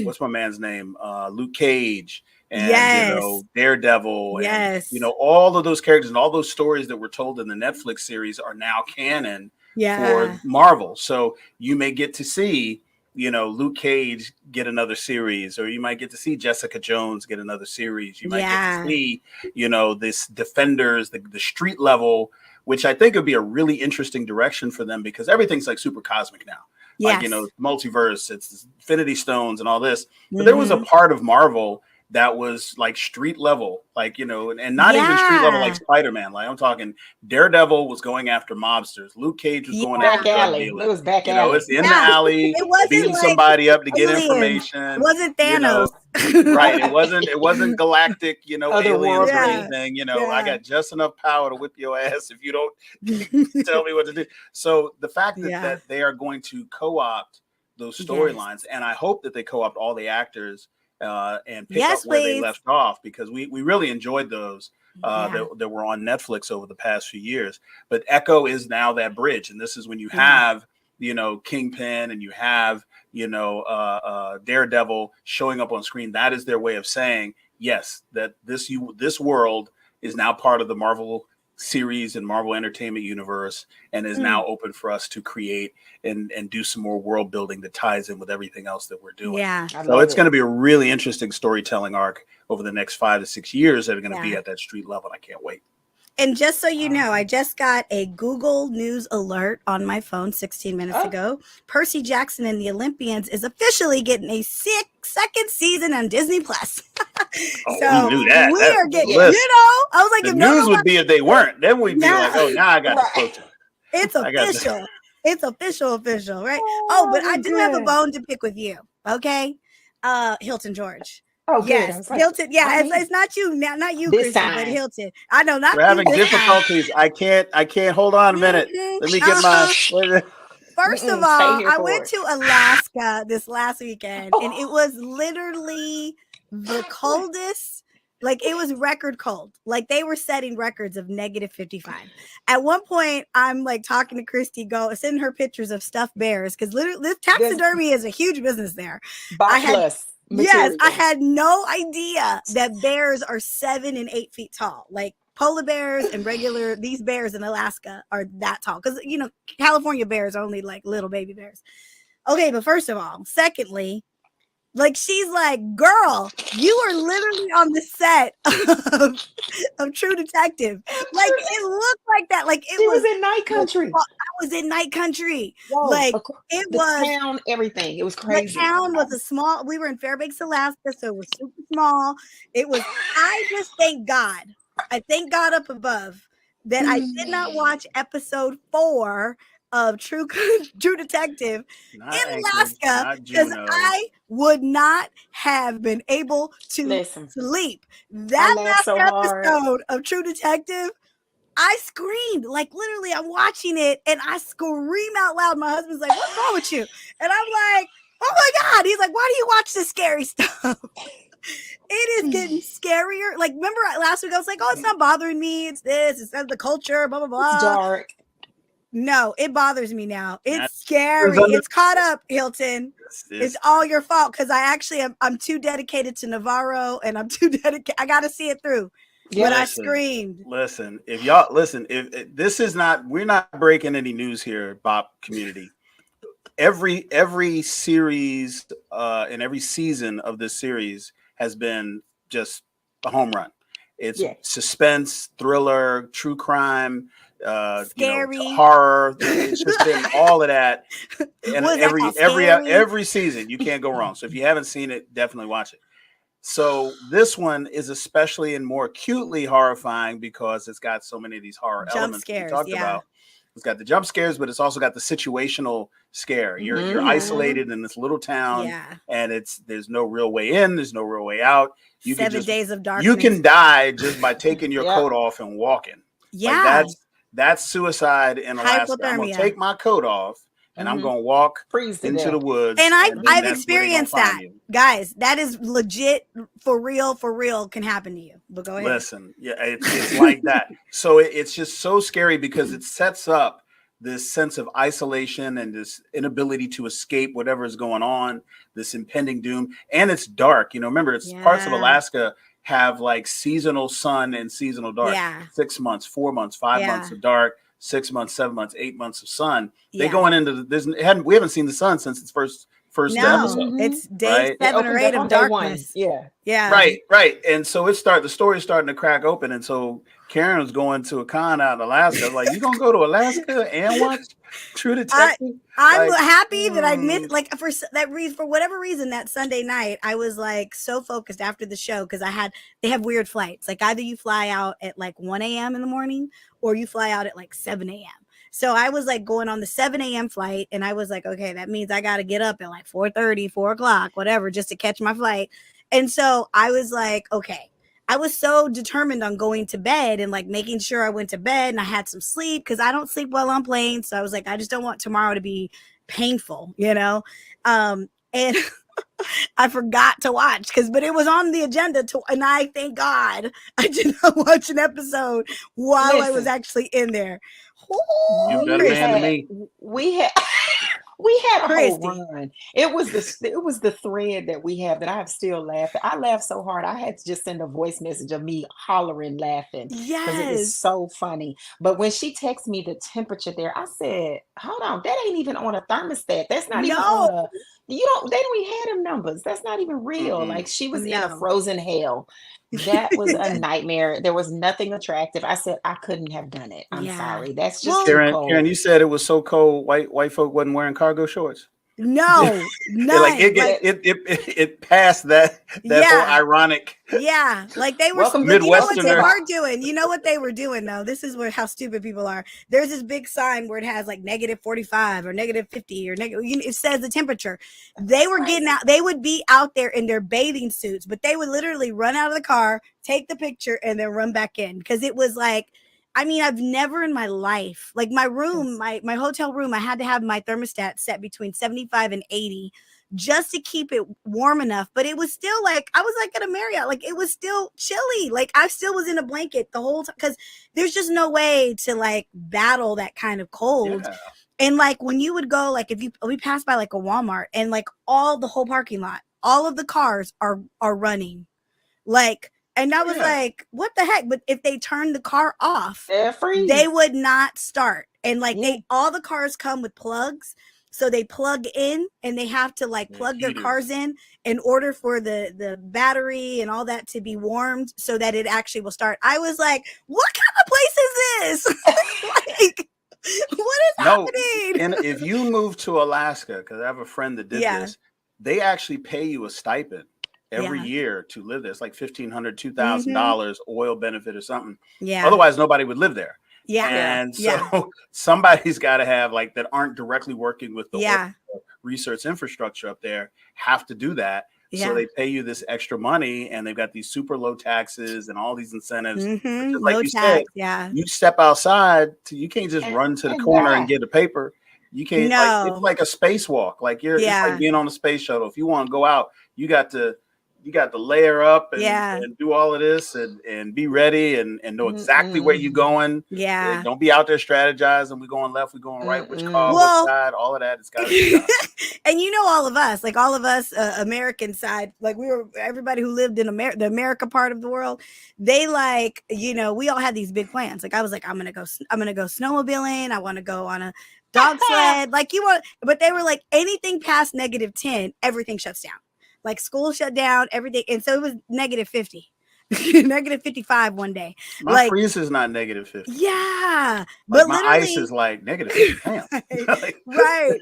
what's my man's name? Luke Cage and you know, Daredevil, and you know, all of those characters and all those stories that were told in the Netflix series are now canon for Marvel. So you may get to see, you know, Luke Cage get another series, or you might get to see Jessica Jones get another series. You might get to see, you know, this Defenders, the street level, which I think would be a really interesting direction for them, because everything's like super cosmic now. Like, you know, multiverse, it's Infinity Stones and all this. But there was a part of Marvel that was like street level, like, you know, and not even street level like Spider-Man. Like, I'm talking Daredevil was going after mobsters. Luke Cage was going after drug dealers. It was back alley. You know, it's in the alley, beating like somebody up to get information. It wasn't Thanos. You know, right. It wasn't galactic, you know, aliens or anything. You know, I got just enough power to whip your ass if you don't tell me what to do. So the fact that they are going to co-opt those storylines, and I hope that they co-opt all the actors and pick up where they left off, because we really enjoyed those that were on Netflix over the past few years. But Echo is now that bridge, and this is when you have, you know, Kingpin and you have, you know, Daredevil showing up on screen. That is their way of saying, yes, that this world is now part of the Marvel series and Marvel Entertainment Universe, and is now open for us to create and do some more world building that ties in with everything else that we're doing. So it's going to be a really interesting storytelling arc over the next 5 to 6 years that are going to be at that street level. And I can't wait. And just so you know, I just got a Google News alert on my phone 16 minutes ago. Percy Jackson and the Olympians is officially getting a second season on Disney Plus. So we knew that. We are getting, you know, I was like, the news would be if they weren't. Then we'd be like, oh, now I got to post it. It's official. It's official, right? Oh, but I do have a bone to pick with you. Okay. Hilton George. Oh, good. Yes, Like, Hilton. Yeah, it's not you, not you, Christi, but Hilton. I know, not We're you having this difficulties. time. I can't. Hold on a minute. Let me get my. First of all, I went to Alaska this last weekend, and it was literally the coldest. Like, it was record cold. Like, they were setting records of -55. At one point, I'm like talking to Christi, sending her pictures of stuffed bears, because literally this taxidermy is a huge business there. Yes, I had no idea that bears are 7 and 8 feet tall. Like, polar bears and these bears in Alaska are that tall, because California bears are only like little baby bears. Okay, but first of all, secondly, like, she's like, girl, you are literally on the set of True Detective. Like, it looked like that. Like, she was in Night Country. I was in Night Country. Whoa, like, it was town, everything. It was crazy. The town was we were in Fairbanks, Alaska, so it was super small. I just thank God. I thank God up above that I did not watch episode 4 of True Detective in Alaska, because I would not have been able to sleep. That last episode of True Detective, I screamed. Like, literally, I'm watching it and I scream out loud. My husband's like, what's wrong with you? And I'm like, oh my God. He's like, why do you watch this scary stuff? It is getting scarier. Like, remember last week I was like, oh, it's not bothering me. It's this, it's the culture, blah, blah, blah. It's dark. No, it bothers me now. It's scary. It's caught up, Hilton. It's all your fault, because I'm too dedicated to Navarro, and I'm too dedicated. I got to see it through. But I screamed. Listen, if this is not, we're not breaking any news here, BOP community. Every series and every season of this series has been just a home run. It's suspense, thriller, true crime, scary, horror. It's just been all of that. And every season, you can't go wrong. So if you haven't seen it, definitely watch it. So this one is especially and more acutely horrifying because it's got so many of these horror elements we talked about. It's got the jump scares, but it's also got the situational scare. You're isolated in this little town, and there's no real way in, there's no real way out. 7 days of darkness. You can die just by taking your coat off and walking. Yeah, like that's suicide in Alaska. I'm gonna take my coat off and I'm gonna walk into the woods. And I've experienced that, guys. That is legit, for real, can happen to you. But go ahead. Listen, it's like that. So it's just so scary because it sets up this sense of isolation and this inability to escape whatever is going on, this impending doom. And it's dark. Remember, it's parts of Alaska have like seasonal sun and seasonal dark. 6 months, 4 months, 5 months of dark. 6 months, 7 months, 8 months of sun. They're going into we haven't seen the sun since its first episode. It's day 7 or 8 of darkness. Yeah. Right. And so the story's starting to crack open. And so Karan was going to a con out in Alaska. I was like, you gonna go to Alaska and watch True Detective? I'm happy that I missed, like, for whatever reason, that Sunday night, I was like so focused after the show, because they have weird flights. Like, either you fly out at like 1 a.m. in the morning, or you fly out at like 7 a.m. So I was like going on the 7 a.m. flight, and I was like, okay, that means I got to get up at like 4:30, 4 o'clock, whatever, just to catch my flight. And so I was like, okay, I was so determined on going to bed and like making sure I went to bed and I had some sleep, because I don't sleep well on planes. So I was like, I just don't want tomorrow to be painful, And I forgot to watch, but it was on the agenda and I thank God I did not watch an episode while I was actually in there. You better man than me. We had a whole run. It was the thread that we have that I have still laughing. I laughed so hard I had to just send a voice message of me hollering, laughing. Because it was so funny. But when she texted me the temperature there, I said, hold on, that ain't even on a thermostat. That's not even on a they don't even have them numbers. That's not even real. Like, she was in a frozen hell. That was a nightmare. There was nothing attractive. I said I couldn't have done it. I'm sorry. That's just too cold. Karen, you said it was so cold. White folk wasn't wearing cargo shorts. No, none. It passed that whole ironic. Yeah, like they were Midwesterner. You know what they were doing? You know what they were doing though? This is how stupid people are. There's this big sign where it has like -45 or -50 or it says the temperature. They were getting out. They would be out there in their bathing suits, but they would literally run out of the car, take the picture, and then run back in because it was like. I mean, I've never in my life, like my room, my hotel room, I had to have my thermostat set between 75 and 80 just to keep it warm enough. But it was still like, I was like at a Marriott, like it was still chilly. Like I still was in a blanket the whole time because there's just no way to like battle that kind of cold. Yeah. And like when you would go, like we passed by like a Walmart and like the whole parking lot, all of the cars are running. Like, and I was like, what the heck? But if they turned the car off, they would not start. And like all the cars come with plugs. So they plug in and they have to like plug their cars in order for the battery and all that to be warmed so that it actually will start. I was like, what kind of place is this? Like, what is happening? And if you move to Alaska, because I have a friend that did this, they actually pay you a stipend every year to live there. It's like $1,500, $2,000 oil benefit or something. Yeah. Otherwise, nobody would live there. Yeah. And so somebody's got to have like that aren't directly working with the research infrastructure up there have to do that. Yeah. So they pay you this extra money and they've got these super low taxes and all these incentives. Just like you said, you step outside, you can't just run to the corner and get a paper. You can't, like, it's like a spacewalk. Like it's like being on a space shuttle. If you want to go out, you got to layer up and do all of this and be ready and know exactly where you're going. Yeah. And don't be out there strategizing. We're going left, we're going right, which car, which side, all of that. It's got to be done. And you know, all of us, American side, like everybody who lived in the America part of the world, they like, you know, we all had these big plans. Like I was like, I'm going to go snowmobiling. I want to go on a dog sled. Like but they were like anything past -10, everything shuts down. Like school shut down, everything. And so it was -50, -55 one day. My freeze is not -50. Yeah. Like but my ice is like -50. Damn.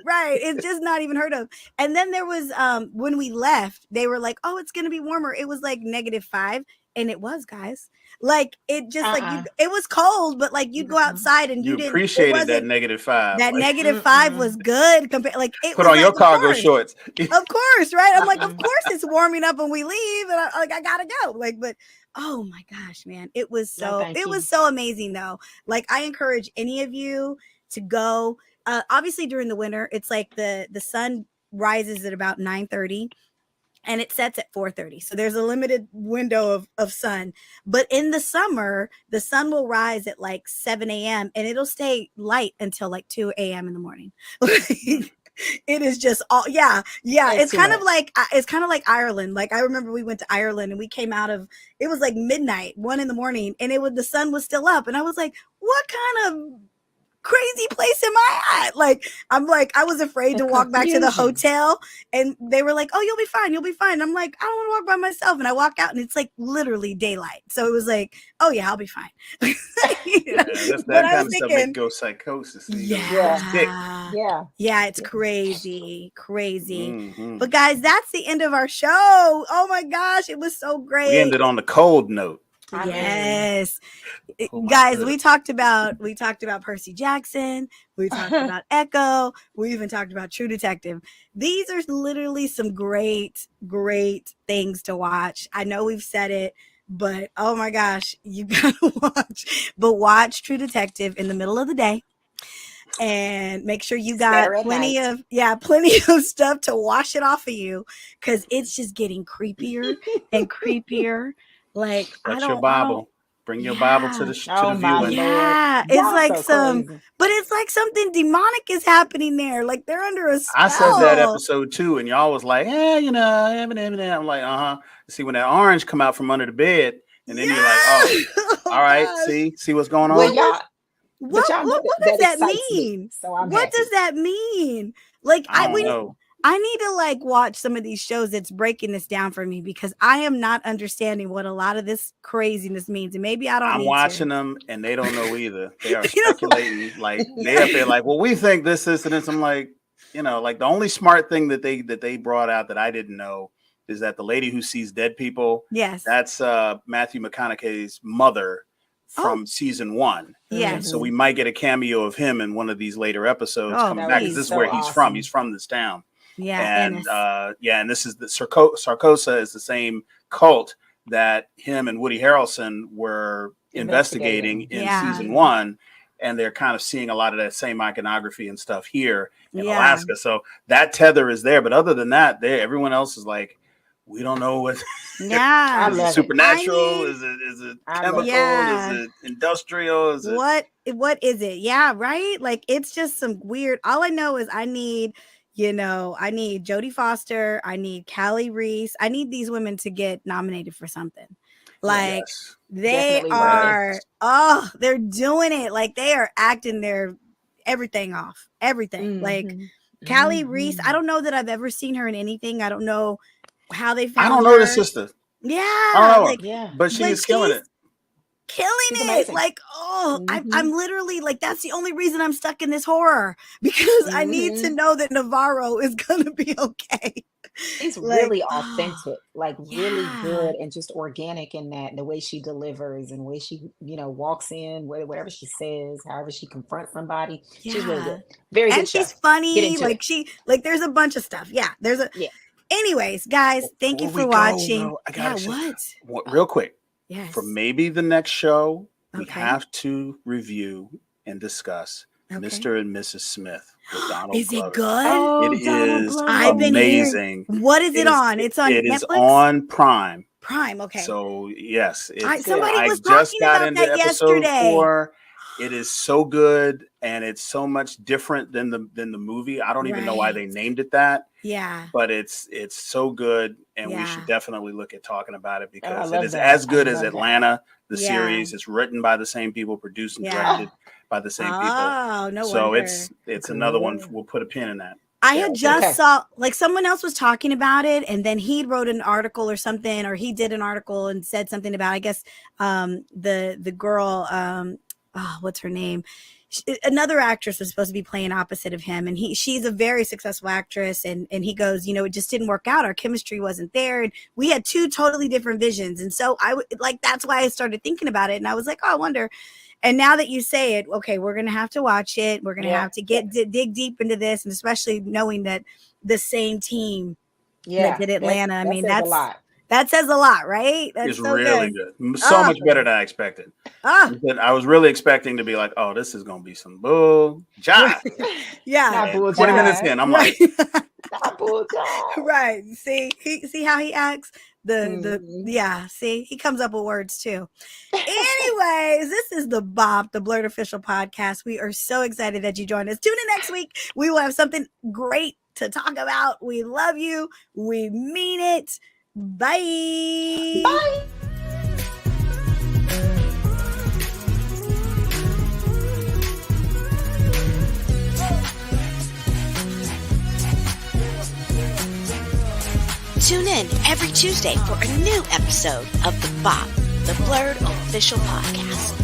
Right. It's just not even heard of. And then there was, when we left, they were like, oh, it's going to be warmer. It was like -5. And it was, guys. Like it just like it was cold, but like you'd go outside and you didn't appreciated that -5. That -5 was good compared. Like it put on your cargo shorts. Of course, right? I'm like, of course it's warming up when we leave, and I gotta go. Like, but oh my gosh, man, it was so was so amazing though. Like I encourage any of you to go. Obviously during the winter, it's like the sun rises at about 9:30. And it sets at 4:30. So there's a limited window of sun. But in the summer, the sun will rise at like 7 a.m. and it'll stay light until like 2 a.m. in the morning. It is just all it's kind of like Ireland. Like I remember we went to Ireland and we came out of it was like midnight, 1 in the morning, and the sun was still up. And I was like, what kind of crazy place am I at? Like I'm like I was afraid to walk back to the hotel, and they were like, oh, you'll be fine. I'm like, I don't want to walk by myself, and I walk out and it's like literally daylight. So it was like, oh yeah, I'll be fine. That's that kind of stuff that goes psychosis. It's crazy. But guys, that's the end of our show. Oh my gosh, it was so great. We ended on the cold note. Yes. Guys, we talked about Percy Jackson, we talked about Echo, we even talked about True Detective. These are literally some great things to watch. I know we've said it, but oh my gosh, you gotta watch True Detective in the middle of the day. And make sure you got plenty of stuff to wash it off of you, because it's just getting creepier and creepier. Like your Bible. Bring your Bible to the viewing. Yeah, it's like but it's like something demonic is happening there. Like they're under a spell. I said that episode 2, and y'all was like, you know, I'm like, See, when that orange come out from under the bed, and then you're like, oh, all right, see what's going on. Well, what does that mean? So what does that mean? Like I don't know. I need to like watch some of these shows that's breaking this down for me, because I am not understanding what a lot of this craziness means. And maybe I'm watching them and they don't know either. They are speculating. Like they up there like, well, we think this and this. I'm like, like the only smart thing that they brought out that I didn't know is that the lady who sees dead people, that's Matthew McConaughey's mother from season 1. Yes. And so we might get a cameo of him in one of these later episodes coming back, because this is where he's from. He's from this town. Yeah. And this is the Sarcosa is the same cult that him and Woody Harrelson were investigating in season 1. And they're kind of seeing a lot of that same iconography and stuff here in Alaska. So that tether is there. But other than that, everyone else is like, we don't know what. Yeah, is it supernatural? Is it chemical? Yeah. Is it industrial? Is it what is it? Yeah, right. Like it's just some weird. All I know is I need Jodie Foster. I need Callie Reese. I need these women to get nominated for something. Like they are. Oh, they're doing it. Like they are acting their everything off. Everything. Like Callie Reese. I don't know that I've ever seen her in anything. I don't know how they found I don't know the sister. Yeah. I don't know. But she is killing it. Killing it. Amazing. Like, I'm literally like, that's the only reason I'm stuck in this horror, because I need to know that Navarro is gonna be okay. It's really authentic, like really good and just organic in that, the way she delivers and the way she, walks in, whatever she says, however she confronts somebody. She's really good. Very good. And she's funny. Like there's a bunch of stuff. Yeah. Anyways, guys, thank you for watching. Real quick. Yes. For maybe the next show, we have to review and discuss Mr. and Mrs. Smith with Donald Glover. Is it good? It is amazing. What is it on? It's on Netflix? It is on Prime. Prime, okay. So, yes. Somebody was talking about that yesterday. 4. It is so good, and it's so much different than the movie. I don't even know why they named it that. Yeah. But it's so good, and we should definitely look at talking about it, because it is as good as Atlanta, the series. It's written by the same people, produced and directed by the same people. Oh, no so wonder. it's another one. We'll put a pin in that. I had just saw, like, someone else was talking about it, and then he wrote an article or something, or he did an article and said something about, I guess, the girl, what's her name? Another actress was supposed to be playing opposite of him, and she's a very successful actress, and he goes, it just didn't work out. Our chemistry wasn't there, and we had 2 totally different visions. And so that's why I started thinking about it, and I was like, I wonder. And now that you say it, okay, we're gonna have to watch it. We're gonna have to dig deep into this, and especially knowing that the same team that did Atlanta. I mean, that's a lot. That says a lot, right? It's so really good. So much better than I expected. I was really expecting to be like, oh, this is going to be some bull jive. 20 minutes in, I'm like, right. See how he acts? See, he comes up with words too. Anyways, this is the BOP, the BLERD official podcast. We are so excited that you joined us. Tune in next week. We will have something great to talk about. We love you. We mean it. Bye. Bye. Tune in every Tuesday for a new episode of the BOP, the BLERD official podcast.